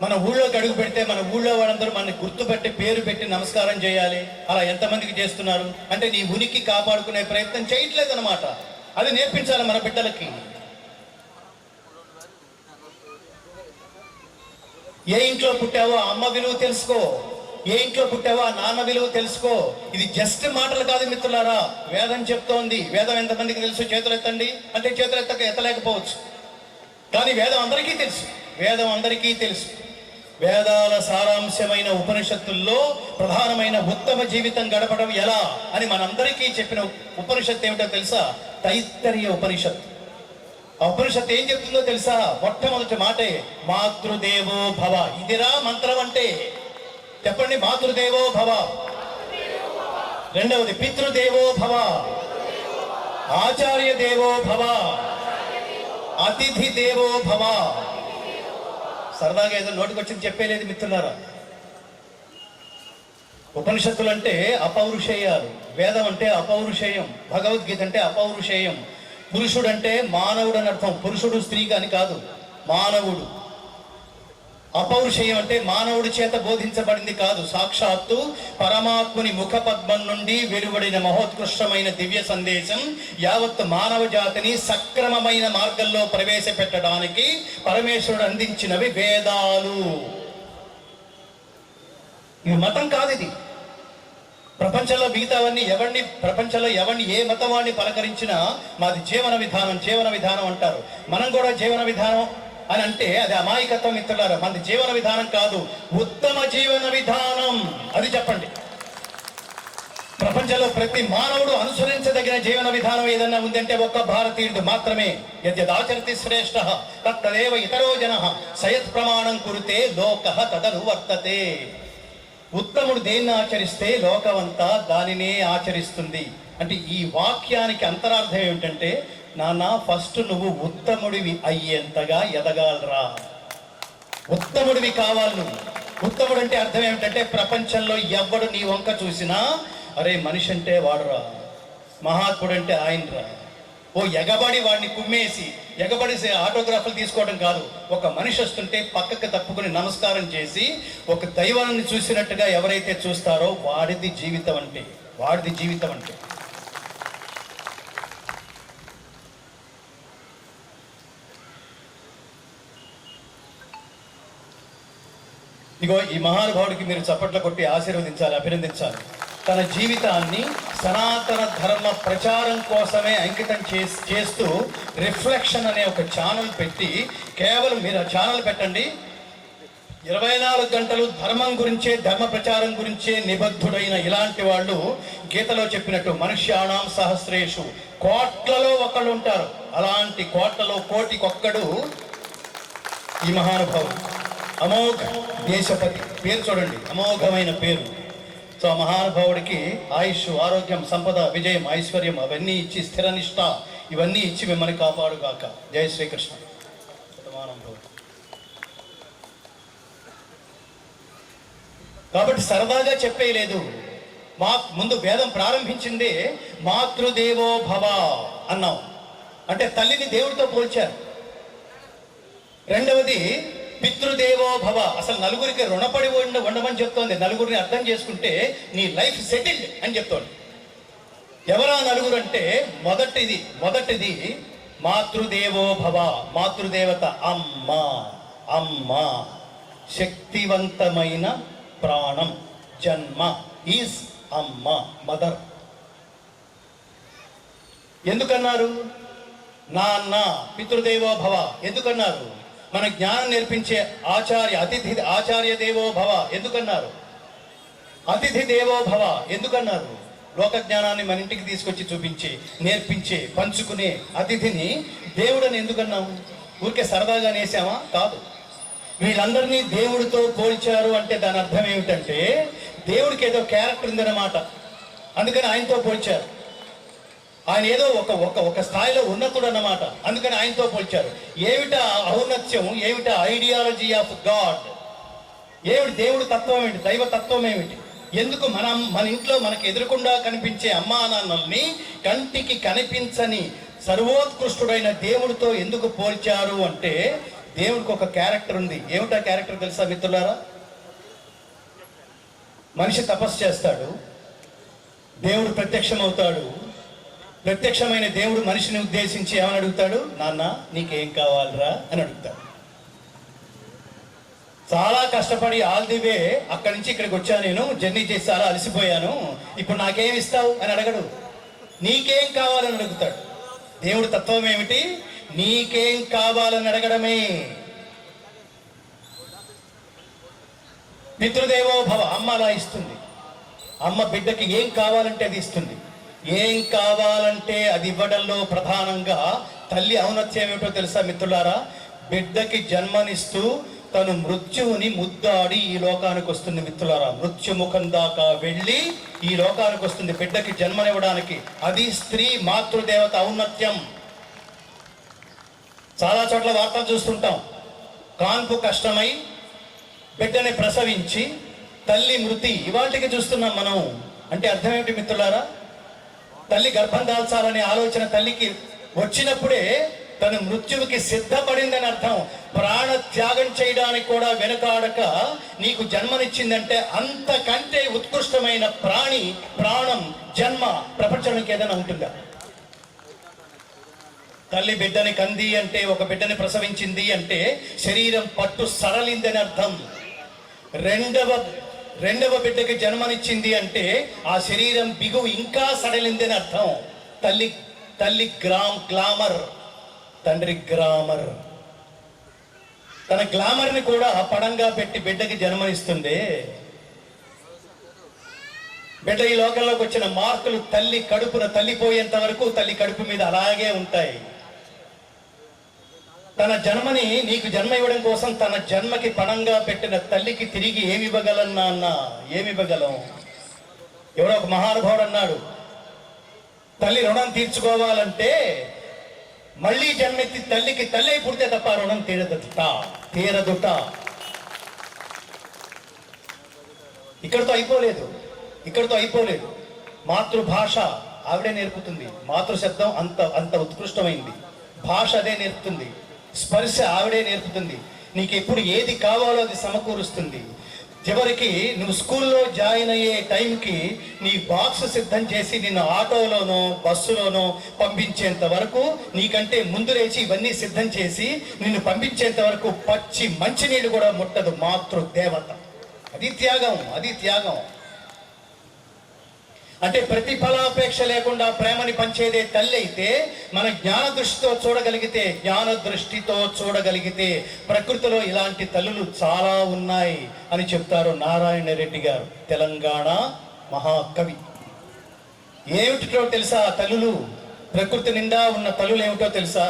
మన ఊళ్ళోకి అడుగు పెడితే మన ఊళ్ళో వాళ్ళందరూ మనని గుర్తుపెట్టి పేరు పెట్టి నమస్కారం చేయాలి. అలా ఎంతమందికి చేస్తున్నారు? అంటే నీ ఉనికి కాపాడుకునే ప్రయత్నం చేయట్లేదన్నమాట. అది నేర్పించాలి మన బిడ్డలకి. ఏ ఇంట్లో పుట్టావో ఆ అమ్మ విలువ తెలుసుకో, ఏ ఇంట్లో పుట్టావో ఆ నాన్న విలువ తెలుసుకో. ఇది జస్ట్ మాటలు కాదు మిత్రులారా, వేదం చెప్తోంది. వేదం ఎంతమందికి తెలుసు? చేతులు ఎత్తండి అంటే చేతులు ఎత్తలేకపోవచ్చు, కానీ వేదం అందరికీ తెలుసు. వేదాల సారాంశమైన ఉపనిషత్తుల్లో ప్రధానమైన ఉత్తమ జీవితం గడపడం ఎలా అని మనందరికీ చెప్పిన ఉపనిషత్తు ఏమిటో తెలుసా? తైత్తరీయ ఉపనిషత్తు. ఆ ఉపనిషత్తు ఏం చెప్తుందో తెలుసా? మొట్టమొదటి మాటే మాతృదేవో భవ. ఇదిరా మంత్రం అంటే. చెప్పండి, మాతృదేవో భవ. రెండవది పితృదేవో భవ, ఆచార్య దేవో భవ, అతిథి దేవో భవ. సరదాగా ఏదో నోటికొచ్చింది చెప్పేలేదు మిత్రులారా. ఉపనిషత్తులు అంటే అపౌరుషేయాలు, వేదం అంటే అపౌరుషేయం, భగవద్గీత అంటే అపౌరుషేయం. పురుషుడు అంటే మానవుడు అని అర్థం. పురుషుడు స్త్రీగా అని కాదు, మానవుడు. అపౌరుషేయం అంటే మానవుడి చేత బోధించబడింది కాదు, సాక్షాత్తు పరమాత్ముని ముఖ పద్మం నుండి వెలువడిన మహోత్కృష్టమైన దివ్య సందేశం యావత్ మానవ జాతిని సక్రమమైన మార్గంలో ప్రవేశపెట్టడానికి పరమేశ్వరుడు అందించినవి వేదాలు. ఇది మతం కాదు. ఇది ప్రపంచంలో ప్రపంచంలో ఎవరిని ఏ మతం వాడిని పలకరించినా మాది జీవన విధానం అంటారు. మనం కూడా జీవన విధానం అని అంటే అది అమాయకత్వం మిత్రులారా. మనది జీవన విధానం కాదు, ఉత్తమ జీవన విధానం. అది చెప్పండి. ప్రపంచంలో ప్రతి మానవుడు అనుసరించదగిన జీవన విధానం ఏదన్నా ఉందంటే ఒక్క భారతీయుడు మాత్రమే. యద్యదాచరతి శ్రేష్ఠ తత్తదేవ ఇతరో జనః సయత్ ప్రమాణం కురుతే లోకః తదను వర్తతే. ఉత్తముడు దేన్ని ఆచరిస్తే లోకమంతా దానినే ఆచరిస్తుంది. అంటే ఈ వాక్యానికి అంతరార్థం ఏమిటంటే, నాన్న ఫస్ట్ నువ్వు ఉత్తముడివి అయ్యేంతగా ఎదగాలరా, ఉత్తముడివి కావాలి నువ్వు. ఉత్తముడు అంటే అర్థం ఏమిటంటే, ప్రపంచంలో ఎవడు నీ వంక చూసినా అరే మనిషి అంటే వాడురా, మహాత్ముడు అంటే ఆయనరా, ఓ ఎగబడి వాడిని కుమ్మేసి ఎగబడిసే ఆటోగ్రాఫ్లు తీసుకోవడం కాదు. ఒక మనిషి వస్తుంటే పక్కకు తప్పుకుని నమస్కారం చేసి ఒక దైవాన్ని చూసినట్టుగా ఎవరైతే చూస్తారో వాడిది జీవితం అంటే. ఇగో ఈ మహానుభావుడికి మీరు చప్పట్లు కొట్టి ఆశీర్వదించాలి, అభినందించాలి. తన జీవితాన్ని సనాతన ధర్మ ప్రచారం కోసమే అంకితం చేస్తూ రిఫ్లెక్షన్ అనే ఒక ఛానల్ పెట్టి, కేవలం మీరు ఆ ఛానల్ పెట్టండి, 24 గంటలు ధర్మం గురించే, ధర్మ ప్రచారం గురించే నిబద్ధుడైన ఇలాంటి వాళ్ళు గీతలో చెప్పినట్టు మనుష్యాణం సహస్రేషు, కోట్లలో ఒకళ్ళు ఉంటారు. అలాంటి కోట్లలో కోటికొక్కడు ఈ మహానుభావుడు. అమోఘ దేశపతి పేరు చూడండి, అమోఘమైన పేరు. సో ఆ మహానుభావుడికి ఆయుష్, ఆరోగ్యం, సంపద, విజయం, ఐశ్వర్యం అవన్నీ ఇచ్చి, స్థిర నిష్ట ఇవన్నీ ఇచ్చి మిమ్మల్ని కాపాడుగాక. జై శ్రీకృష్ణ. కాబట్టి సరదాగా చెప్పేయలేదు. ముందు వేదం ప్రారంభించిందే మాతృదేవో భవ అన్నాం. అంటే తల్లిని దేవుడితో పోల్చారు. రెండవది పితృదేవో భవ. అసలు నలుగురికి రుణపడి ఉండమని చెప్తోంది. నలుగురిని అర్థం చేసుకుంటే నీ లైఫ్ సెటిల్డ్ అని చెప్తోంది. ఎవరా నలుగురు అంటే, మొదటిది మాతృదేవో భవ. మాతృదేవత అమ్మ, శక్తివంతమైన ప్రాణం, జన్మ ఈజ్ అమ్మ, మదర్. ఎందుకన్నారు? నాన్న పితృదేవో భవ ఎందుకన్నారు? మన జ్ఞానం నేర్పించే ఆచార్య దేవో భవ ఎందుకన్నారు? అతిథి దేవో భవ ఎందుకన్నారు? లోక జ్ఞానాన్ని మన ఇంటికి తీసుకొచ్చి చూపించి నేర్పించే పంచుకునే అతిథిని దేవుడని ఎందుకన్నాము? ఊరికే సరదాగా నేసామా? కాదు. వీళ్ళందరినీ దేవుడితో పోల్చారు అంటే దాని అర్థం ఏమిటంటే దేవుడికి ఏదో క్యారెక్టర్ ఉందన్నమాట. అందుకని ఆయనతో పోల్చారు. ఆయన ఏదో ఒక స్థాయిలో ఉన్నతుడు అన్నమాట. అందుకని ఆయనతో పోల్చారు. ఏమిటా ఔన్నత్యం? ఏమిటా ఐడియాలజీ ఆఫ్ గాడ్? ఏమిటి దేవుడి తత్వం? ఏమిటి దైవ తత్వం? ఏమిటి? ఎందుకు మన ఇంట్లో మనకు ఎదురుకుండా కనిపించే అమ్మా నాన్నల్ని కంటికి కనిపించని సర్వోత్కృష్టుడైన దేవుడితో ఎందుకు పోల్చారు అంటే దేవుడికి ఒక క్యారెక్టర్ ఉంది. ఏమిటా క్యారెక్టర్ తెలుసా మిత్రులారా? మనిషి తపస్సు చేస్తాడు, దేవుడు ప్రత్యక్షమవుతాడు. ప్రత్యక్షమైన దేవుడు మనిషిని ఉద్దేశించి ఏమని అడుగుతాడు? నాన్న నీకేం కావాలరా అని అడుగుతాడు. చాలా కష్టపడి ఆల్ ది వే అక్కడి నుంచి ఇక్కడికి వచ్చా, నేను జర్నీ చేసి చాలా అలసిపోయాను, ఇప్పుడు నాకేం ఇస్తావు అని అడగడు. నీకేం కావాలని అడుగుతాడు. దేవుడి తత్వం ఏమిటి? నీకేం కావాలని అడగడమే. పితృదేవో భవ, అమ్మ అలా ఇస్తుంది. అమ్మ బిడ్డకి ఏం కావాలంటే అది ఇస్తుంది. ఏం కావాలంటే అది ఇవ్వడంలో ప్రధానంగా తల్లి ఔన్నత్యం ఏమిటో తెలుసా మిత్రులారా? బిడ్డకి జన్మనిస్తూ తను మృత్యువుని ముద్దాడి ఈ లోకానికి వస్తుంది మిత్రులారా. మృత్యుముఖం దాకా వెళ్ళి ఈ లోకానికి వస్తుంది బిడ్డకి జన్మనివ్వడానికి. అది స్త్రీ మాతృదేవత ఔన్నత్యం. చాలా చోట్ల వార్తలు చూస్తుంటాం. కాన్పు కష్టమై బిడ్డని ప్రసవించి తల్లి మృతి ఇవాళకి చూస్తున్నాం మనం. అంటే అర్థం ఏమిటి మిత్రులారా? తల్లి గర్భం దాల్చాలనే ఆలోచన తల్లికి వచ్చినప్పుడే తను మృత్యువుకి సిద్ధపడిందని అర్థం. ప్రాణ త్యాగం చేయడానికి కూడా వెనుకాడక నీకు జన్మనిచ్చిందంటే అంతకంటే ఉత్కృష్టమైన ప్రాణం జన్మ ప్రపంచానికి ఏదైనా ఉంటుందా? తల్లి బిడ్డని కంది అంటే, ఒక బిడ్డని ప్రసవించింది అంటే శరీరం పట్టు సడలిందని అర్థం. రెండవ బిడ్డకి జన్మనిచ్చింది అంటే ఆ శరీరం బిగువు ఇంకా సడలిందని అర్థం. తల్లి గ్లామర్, తండ్రి గ్రామర్. తన గ్లామర్ని కూడా పడంగా పెట్టి బిడ్డకి జన్మనిస్తుంది. బిడ్డ ఈ లోకంలోకి వచ్చిన మార్కులు తల్లి కడుపున తల్లిపోయేంత వరకు తల్లి కడుపు మీద అలాగే ఉంటాయి. తన జన్మని నీకు జన్మ ఇవ్వడం కోసం తన జన్మకి పణంగా పెట్టిన తల్లికి తిరిగి ఏమి ఇవ్వగలం నాన్న? ఏమి ఇవ్వగలం? ఎవరో ఒక మహానుభావుడు అన్నాడు, తల్లి రుణం తీర్చుకోవాలంటే మళ్ళీ జన్మెత్తి తల్లికి తల్లి పుడితే తప్ప రుణం తీరదుట. ఇక్కడితో అయిపోలేదు. మాతృభాష ఆవిడే నేర్పుతుంది. మాతృశబ్దం అంత ఉత్కృష్టమైంది. భాష అదే నేర్పుతుంది. స్పర్శ ఆవిడే నేర్పుతుంది. నీకు ఎప్పుడు ఏది కావాలో అది సమకూరుస్తుంది. చివరికి నువ్వు స్కూల్లో జాయిన్ అయ్యే టైంకి నీ బాక్స్ సిద్ధం చేసి నిన్ను ఆటోలోనో బస్సులోనో పంపించేంత వరకు, నీకంటే ముందు లేచి ఇవన్నీ సిద్ధం చేసి నిన్ను పంపించేంత వరకు పచ్చి మంచినీళ్ళు కూడా ముట్టదు మాతృదేవత. అది త్యాగం. అంటే ప్రతిఫలాపేక్ష లేకుండా ప్రేమని పంచేదే తల్లి అయితే, మన జ్ఞాన దృష్టితో చూడగలిగితే ప్రకృతిలో ఇలాంటి తల్లులు చాలా ఉన్నాయి అని చెప్తారు నారాయణ రెడ్డి గారు, తెలంగాణ మహాకవి. ఏమిటో తెలుసా తల్లులు? ప్రకృతి నిండా ఉన్న తల్లులు ఏమిటో తెలుసా?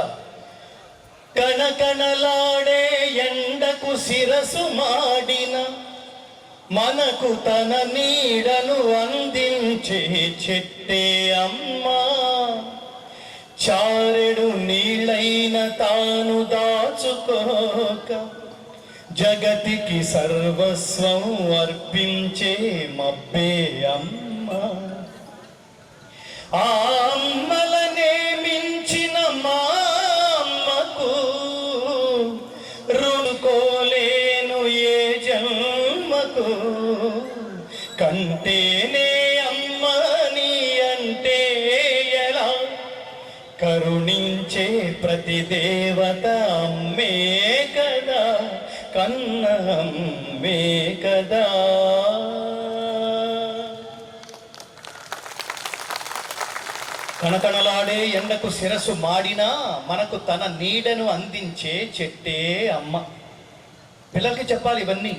కణకణలాడే ఎండకు శిరసు మాడిన, మనకు తన నీడను అందించే చెట్టే అమ్మా. చారెడు నీళ్ళైన తాను దాచుకోక జగతికి సర్వస్వం అర్పించే మబ్బే అమ్మా. ఆ అమ్మలనే మించిన మా అమ్మకు రుణుకోలేను ఏ జన్మకు. కంటేనే అమ్మని అంటే ఎలా, కరుణించే ప్రతి దేవత అమ్మే కదా, కన్న అమ్మే కదా. కణ కనకనలాడే ఎండకు శిరసు మాడినా మనకు తన నీడను అందించే చెట్టే అమ్మ. పిల్లలకి చెప్పాలి ఇవన్నీ.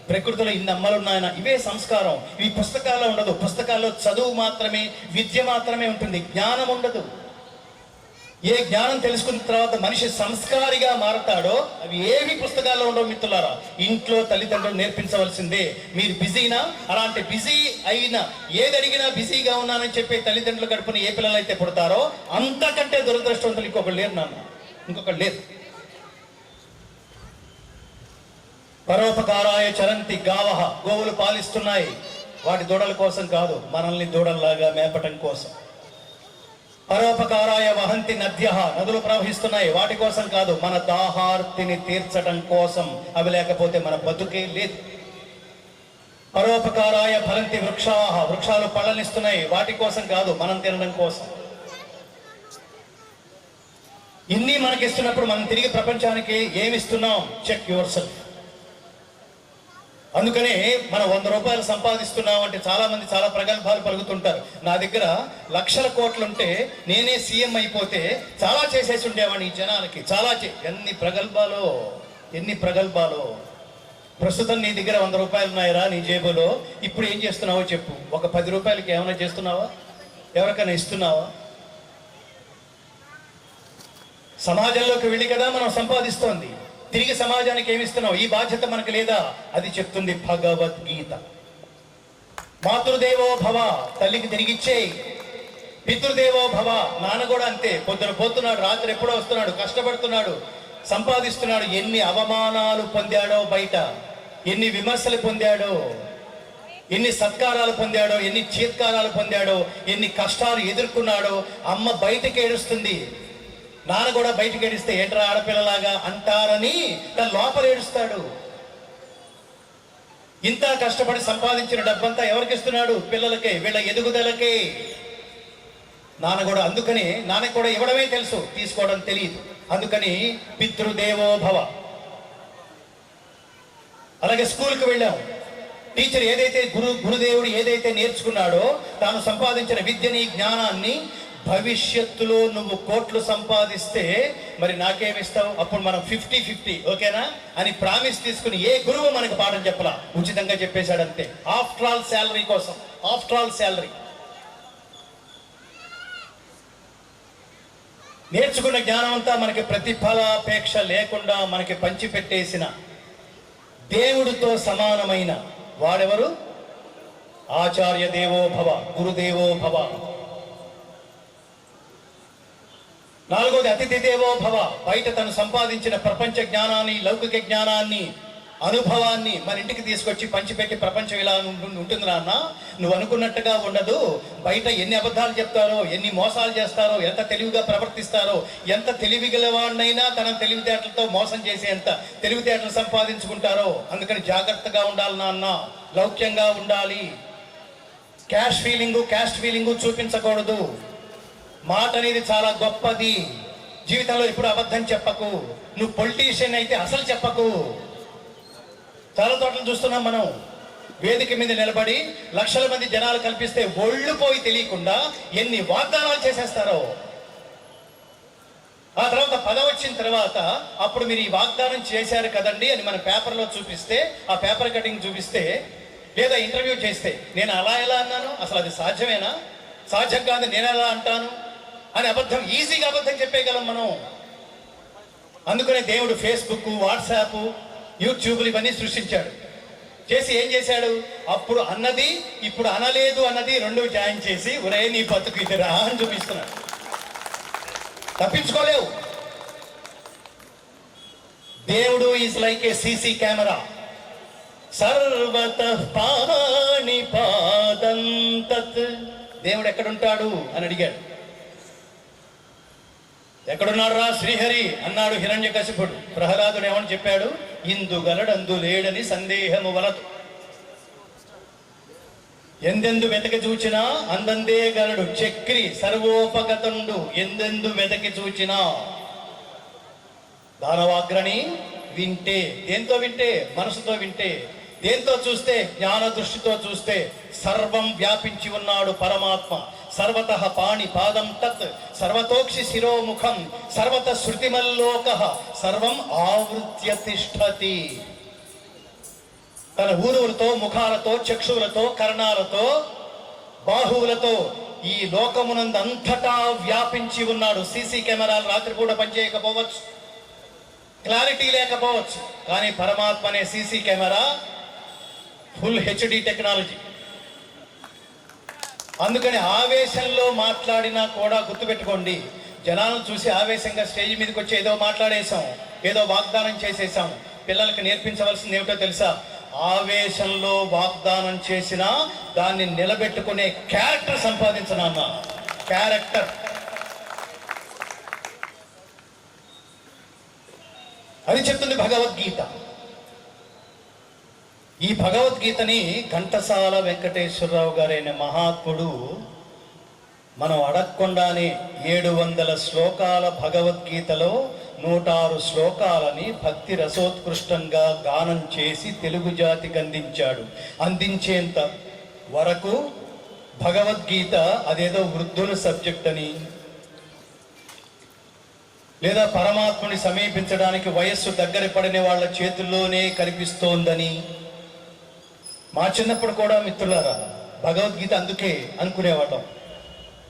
ప్రకృతిలో ఇన్ని అమ్మలు ఉన్నాయన, ఇవే సంస్కారం. ఇవి పుస్తకాల్లో ఉండదు. పుస్తకాల్లో చదువు మాత్రమే, విద్య మాత్రమే ఉంటుంది, జ్ఞానం ఉండదు. ఏ జ్ఞానం తెలుసుకున్న తర్వాత మనిషి సంస్కారిగా మారతాడో అవి ఏవి పుస్తకాల్లో ఉండవు మిత్రులారా. ఇంట్లో తల్లిదండ్రులు నేర్పించవలసిందే. మీరు బిజీనా, అలాంటి బిజీ అయినా ఏది అడిగినా బిజీగా ఉన్నానని చెప్పే తల్లిదండ్రులు గడుపుని ఏ పిల్లలు అయితే పుడతారో అంతకంటే దురదృష్టవంతులు ఇంకొకరు లేరు నాన్న, ఇంకొకరు లేరు. పరోపకారాయ చరంతి గావహ, గోవులు పాలిస్తున్నాయి. వాటి దూడల కోసం కాదు, మనల్ని దూడల్లాగా మేపటం కోసం. పరోపకారాయ వహంతి నద్య, నదులు ప్రవహిస్తున్నాయి. వాటి కోసం కాదు, మన దాహార్తిని తీర్చడం కోసం. అవి లేకపోతే మన బతుకే లేదు. పరోపకారాయ ఫలంతి వృక్షాహ, వృక్షాలు పళ్ళనిస్తున్నాయి. వాటి కోసం కాదు, మనం తినడం కోసం. ఇన్ని మనకిస్తున్నప్పుడు మనం తిరిగి ప్రపంచానికి ఏమిస్తున్నాం? Check your self. అందుకనే మనం 100 రూపాయలు సంపాదిస్తున్నాం అంటే చాలా మంది చాలా ప్రగల్భాలు పలుకుతుంటారు. నా దగ్గర లక్షల కోట్లుంటే నేనే సీఎం అయిపోతే చాలా చేసేసి ఉండేవాడిని ఈ జనాలకి. ఎన్ని ప్రగల్భాలో, ఎన్ని ప్రగల్భాలో. ప్రస్తుతం నీ దగ్గర 100 రూపాయలు ఉన్నాయిరా నీ జేబులో. ఇప్పుడు ఏం చేస్తున్నావో చెప్పు. ఒక 10 రూపాయలకి ఏమైనా చేస్తున్నావా? ఎవరికైనా ఇస్తున్నావా? సమాజంలోకి వెళ్ళి కదా మనం సంపాదిస్తోంది. తిరిగి సమాజానికి ఏమిస్తున్నావు? ఈ బాధ్యత మనకు లేదా? అది చెప్తుంది భగవద్గీత. మాతృదేవో భవ, తల్లికి తిరిగిచ్చేయి. పితృదేవో భవ, నాన్న కూడా అంతే. పొద్దున పోతున్నాడు, రాత్రి ఎప్పుడో వస్తున్నాడు, కష్టపడుతున్నాడు, సంపాదిస్తున్నాడు. ఎన్ని అవమానాలు పొందాడో బయట, ఎన్ని విమర్శలు పొందాడో, ఎన్ని సత్కారాలు పొందాడో, ఎన్ని చీత్కారాలు పొందాడో, ఎన్ని కష్టాలు ఎదుర్కొన్నాడో. అమ్మ బయటకి ఏడుస్తుంది, నాన్న కూడా బయటకు ఏడిస్తే ఏంట్రా ఆడపిల్లలాగా అంటారని తన లోపల ఏడుస్తాడు. ఇంత కష్టపడి సంపాదించిన డబ్బంతా ఎవరికి ఇస్తున్నాడు? పిల్లలకే, వీళ్ళ ఎదుగుదలకే. నాన్న కూడా, అందుకని నాన్నకు కూడా ఇవ్వడమే తెలుసు, తీసుకోవడం తెలియదు. అందుకని పితృదేవో భవ. అలాగే స్కూల్కి వెళ్ళాం. టీచర్ ఏదైతే గురుదేవుడు ఏదైతే నేర్చుకున్నాడో, తాను సంపాదించిన విద్యని, జ్ఞానాన్ని, భవిష్యత్తులో నువ్వు కోట్లు సంపాదిస్తే మరి నాకేమిస్తావు? అప్పుడు మనం 50-50 ఓకేనా అని ప్రామిస్ తీసుకుని ఏ గురువు మనకు పాఠం చెప్పలా, ఉచితంగా చెప్పేశాడంతే. ఆఫ్టర్ ఆల్ శాలరీ కోసం, ఆఫ్టర్ ఆల్ శాలరీ. నేర్చుకున్న జ్ఞానం అంతా మనకి ప్రతిఫలాపేక్ష లేకుండా మనకి పంచిపెట్టేసిన దేవుడితో సమానమైన వాడెవరు? ఆచార్య దేవో భవ, గురుదేవో భవ. 4వది అతిథి దేవో భవ. బయట తను సంపాదించిన ప్రపంచ జ్ఞానాన్ని, లౌకిక జ్ఞానాన్ని, అనుభవాన్ని మన ఇంటికి తీసుకొచ్చి పంచిపెట్టి ప్రపంచం ఇలా ఉంటుంది నాన్న, నువ్వు అనుకున్నట్టుగా ఉండదు. బయట ఎన్ని అబద్ధాలు చెప్తారో, ఎన్ని మోసాలు చేస్తారో, ఎంత తెలివిగా ప్రవర్తిస్తారో, ఎంత తెలివిగలవాడినైనా తన తెలివితేటలతో మోసం చేసే ఎంత తెలివితేటలు సంపాదించుకుంటారో. అందుకని జాగ్రత్తగా ఉండాలి నాన్న, లౌక్యంగా ఉండాలి. క్యాస్ట్ ఫీలింగు చూపించకూడదు. మాట అనేది చాలా గొప్పది. జీవితంలో ఎప్పుడు అబద్ధం చెప్పకు. నువ్వు పొలిటీషియన్ అయితే అసలు చెప్పకు. చాలా చోట్ల చూస్తున్నాం మనం. వేదిక మీద నిలబడి లక్షల మంది జనాలు కల్పిస్తే ఒళ్ళు పోయి తెలియకుండా ఎన్ని వాగ్దానాలు చేసేస్తారో. ఆ తర్వాత పదవి వచ్చిన తర్వాత అప్పుడు మీరు ఈ వాగ్దానం చేశారు కదండి అని మన పేపర్లో చూపిస్తే, ఆ పేపర్ కటింగ్ చూపిస్తే, లేదా ఇంటర్వ్యూ చేస్తే, నేను అలా ఎలా అన్నాను, అసలు అది సాధ్యమేనా? సాధ్యం కాదు, నేను ఎలా అంటాను అని అబద్ధం, ఈజీగా అబద్ధం చెప్పేయగలం మనం. అందుకనే దేవుడు ఫేస్బుక్, వాట్సాప్, యూట్యూబ్లు ఇవన్నీ సృష్టించాడు. చేసి ఏం చేశాడు? అప్పుడు అన్నది ఇప్పుడు అనలేదు అన్నది రెండు జాయిన్ చేసి ఒరే నీ బతుకు ఇదిరా అని చూపిస్తున్నాడు. తప్పించుకోలేవు. దేవుడు is like a CC camera. సర్వత పాణిపాదం తత్. దేవుడు ఎక్కడుంటాడు అని అడిగాడు. ఎక్కడున్నాడు రా శ్రీహరి అన్నాడు హిరణ్యకశిపుడు. ప్రహ్లాదుడు ఏమని చెప్పాడు? ఇందు గలడందు లేడని సందేహము వలదు. ఎందెందు వెతకి చూచినా అందందే గలడు చక్రి సర్వోపగతుండు ఎందెందు వెతకి చూచినా. దానవాగ్రని వింటే, దేంతో వింటే? మనసుతో వింటే. దేంతో చూస్తే? జ్ఞాన దృష్టితో చూస్తే సర్వం వ్యాపించి ఉన్నాడు పరమాత్మ. సర్వతః పాణి పాదం తత్, సర్వతోక్షి శిరోముఖం, సర్వత శృతిమల్లోకః, సర్వం ఆవృత్య తిష్టతి. తన ఊరువులతో, ముఖాలతో, చక్షువులతో, కర్ణాలతో, బాహువులతో ఈ లోకమునందంతటా వ్యాపించి ఉన్నాడు. సీసీ కెమెరాలు రాత్రిపూట పనిచేయకపోవచ్చు, క్లారిటీ లేకపోవచ్చు, కానీ పరమాత్మ అనే CC camera full HD technology. అందుకని ఆవేశంలో మాట్లాడినా కూడా గుర్తుపెట్టుకోండి, జనాలను చూసి ఆవేశంగా స్టేజ్ మీదకి వచ్చి ఏదో మాట్లాడేశాం, ఏదో వాగ్దానం చేసేసాం. పిల్లలకి నేర్పించవలసింది ఏమిటో తెలుసా? ఆవేశంలో వాగ్దానం చేసినా దాన్ని నిలబెట్టుకునే క్యారెక్టర్ సంపాదించనన్నా. క్యారెక్టర్ అది చెప్తుంది భగవద్గీత. ఈ భగవద్గీతని ఘంటసాల వెంకటేశ్వరరావు గారైన మహాత్ముడు మనం అడగకుండానే 700 శ్లోకాల భగవద్గీతలో 106 శ్లోకాలని భక్తి రసోత్కృష్టంగా గానం చేసి తెలుగు జాతికి అందించేంత వరకు భగవద్గీత అదేదో వృద్ధుల సబ్జెక్ట్ అని, లేదా పరమాత్మని సమీపించడానికి వయస్సు దగ్గర పడిన వాళ్ళ చేతుల్లోనే కనిపిస్తోందని. మా చిన్నప్పుడు కూడా మిత్రులారా భగవద్గీత అందుకే అనుకునేవాళ్ళం.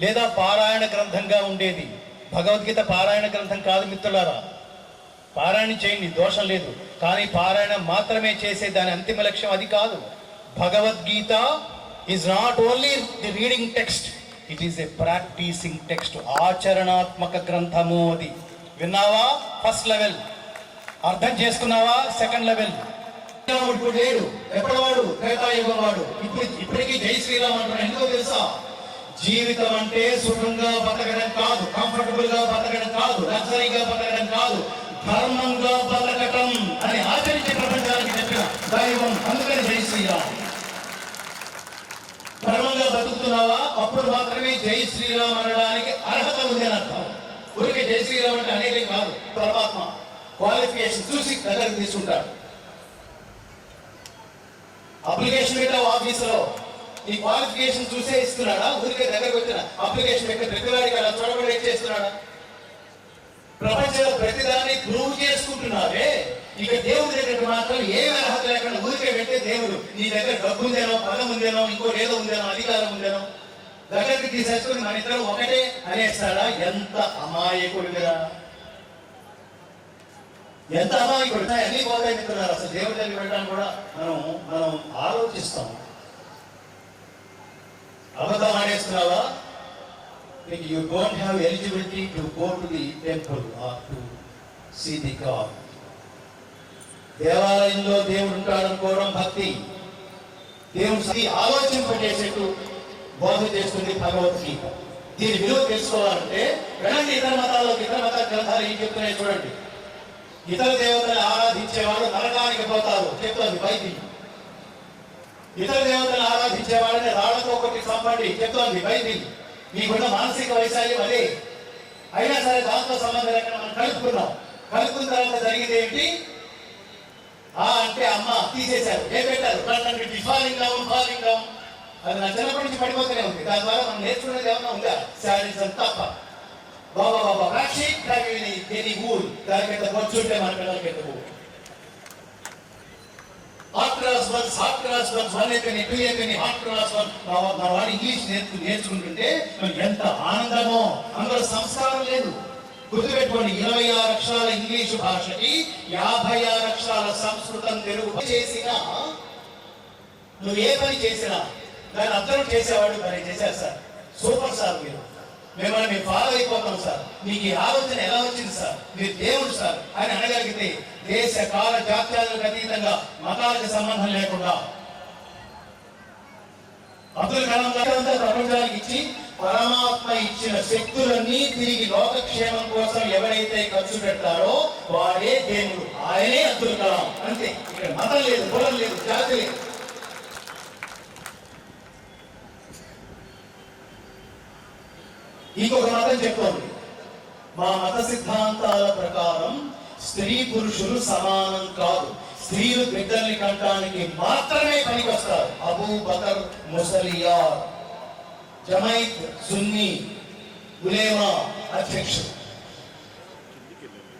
లేదా పారాయణ గ్రంథంగా ఉండేది. భగవద్గీత పారాయణ గ్రంథం కాదు మిత్రులారా. పారాయణ చేయండి, దోషం లేదు, కానీ పారాయణ మాత్రమే చేసే దాని అంతిమ లక్ష్యం అది కాదు. Bhagavad Gita is not only the reading text, it is a practicing text. ఆచరణాత్మక గ్రంథము అది. విన్నావా? First level. అర్థం చేసుకున్నావా? Second level. ఇప్పుడు లేడు, ఎప్పటివాడు? త్రేతాయుగం వాడు. ఇప్పటికీ జై శ్రీరామ్ అంటున్నాడు. ఎందుకో తెలుసా? జీవితం అంటే సుఖంగా బతకడం కాదు, కంఫర్టబుల్ గా బతకడం కాదు, లగ్జరీగా బతకడం కాదు, ధర్మంగా బతకటం అని ఆచరించే ప్రపంచానికి చెప్పిన దైవం. అందుకని జై శ్రీరామ్. ధర్మంగా బతుకుతున్నావా? అప్పుడు మాత్రమే జై శ్రీరామ్ అనడానికి అర్హత ఉంది అని అర్థం. ఊరికే జై శ్రీరామ్ అంటే అనేది కాదు. పరమాత్మ క్వాలిఫికేషన్ చూసి దగ్గరకు తీసుకుంటాడు. అప్లికేషన్ పెట్టావు ఆఫీసులో, ఈ క్వాలిఫికేషన్ చూసే ఇస్తున్నాడా? ఊరికే దగ్గరకు వచ్చిన అప్లికేషన్ పెట్టి ప్రతివాడికి అలా చూడబడి చేస్తున్నాడా? ప్రపంచంలో ప్రతిదాన్ని ప్రూవ్ చేసుకుంటున్నావే. ఇక దేవుడి దగ్గర మాత్రం ఏ అర్హత లేకుండా ఊరికే పెట్టే దేవుడు నీ దగ్గర డబ్బు ఉందేనో, పదం ఉందేనో, ఇంకోటి ఏదో ఉందేనో, అధికారం ఉందేనో దగ్గరికి తీసేసుకుని మన ఇద్దరు ఒకటే అనేస్తాడా? ఎంత అమాయకుడిగా, ఎంత అమాయకుడు. అన్ని పోతాయి మిత్రులారు. అసలు దేవుడి దగ్గర వెళ్ళడానికి కూడా మనం ఆలోచిస్తాం. అబద్ధం ఆడేస్తున్నావా? You don't have eligibility to go to the temple or to see the God. దేవాలయంలో దేవుడు ఉంటాడనుకోవడం భక్తి. దేవుడు ఆలోచింపజేసేట్టు బోధ చేస్తుంది భగవద్గీత. దీని విలువ తెలుసుకోవాలంటే వెళ్ళండి ఇతర మతాల్లోకి. ఇతర మత గ్రంథాలు ఏం చెప్తున్నాయి చూడండి. ఇతర దేవతలు ఆరాధించేవాడు నరకానికి పోతారు చెప్తుంది బైబిల్. ఇతర దేవతలు ఆరాధించే వాళ్ళని రాళ్లతో ఒకటి చంపండి చెప్తోంది బైబిల్. మీకున్న మానసిక వైశాల్యం అదే. అయినా సరే దాంతో సంబంధం లేకుండా మనం కలుపుకున్నాం. కలుపుకున్న తర్వాత జరిగింది ఏంటి? అంటే అమ్మ తీసేశారు. ఏం పెట్టారు? Falling down. అది నా చిన్నప్పటి నుంచి పడిపోతూనే ఉంది. దాని ద్వారా మనం నేర్చుకునేది ఏమన్నా ఉందా? శారీసం తప్ప. బాబా రాక్షి ఊరు దానికంత వచ్చుంటే మన పిల్లలకి ఎందుకు? హాట్ క్లాస్ 1 అయిపోయినాయి, 2 అయిపోయినాయి, హాట్ క్లాస్ 1. మా వాడు ఇంగ్లీష్ నేర్చుకుంటుంటే ఎంత ఆనందమో. అందులో సంస్కారం లేదు. గుర్తుపెట్టుకోండి, 26 అక్షరాల ఇంగ్లీషు భాషకి 56 అక్షరాల సంస్కృతం తెలుగు చేసినా, నువ్వు ఏ పని చేసినా దాన్ని అర్థం చేసేవాడు మరి చేశారు సార్. సూపర్ సార్, మిమ్మల్ని ఫాలో అయిపోతాం సార్. మీకు ఈ ఆలోచన ఎలా వచ్చింది సార్? మీరు దేవుడు సార్ అని అనగలిగితే దేశ కాల జాత్యాలకు అతీతంగా మతాలకు సంబంధం లేకుండా అబ్దుల్ కలాం గారు ప్రపంచానికి ఇచ్చి పరమాత్మ ఇచ్చిన శక్తులన్నీ తిరిగి లోకక్షేమం కోసం ఎవరైతే ఖర్చు పెడతారో వాడే దేవుడు. ఆయనే అబ్దుల్ కలాం. అంతే. ఇక్కడ మతం లేదు, కులం లేదు, జాతి లేదు. ఇంకొక మతం చెప్తోంది, మా మత సిద్ధాంతాల ప్రకారం స్త్రీ పురుషులు సమానం కాదు, స్త్రీలు బిడ్డల్ని కంటానికి మాత్రమే పనికి వస్తారు. అబూ బకర్ ముసలియార్, జమైత్ సున్నీ ఉలేమా అధ్యక్షుడు.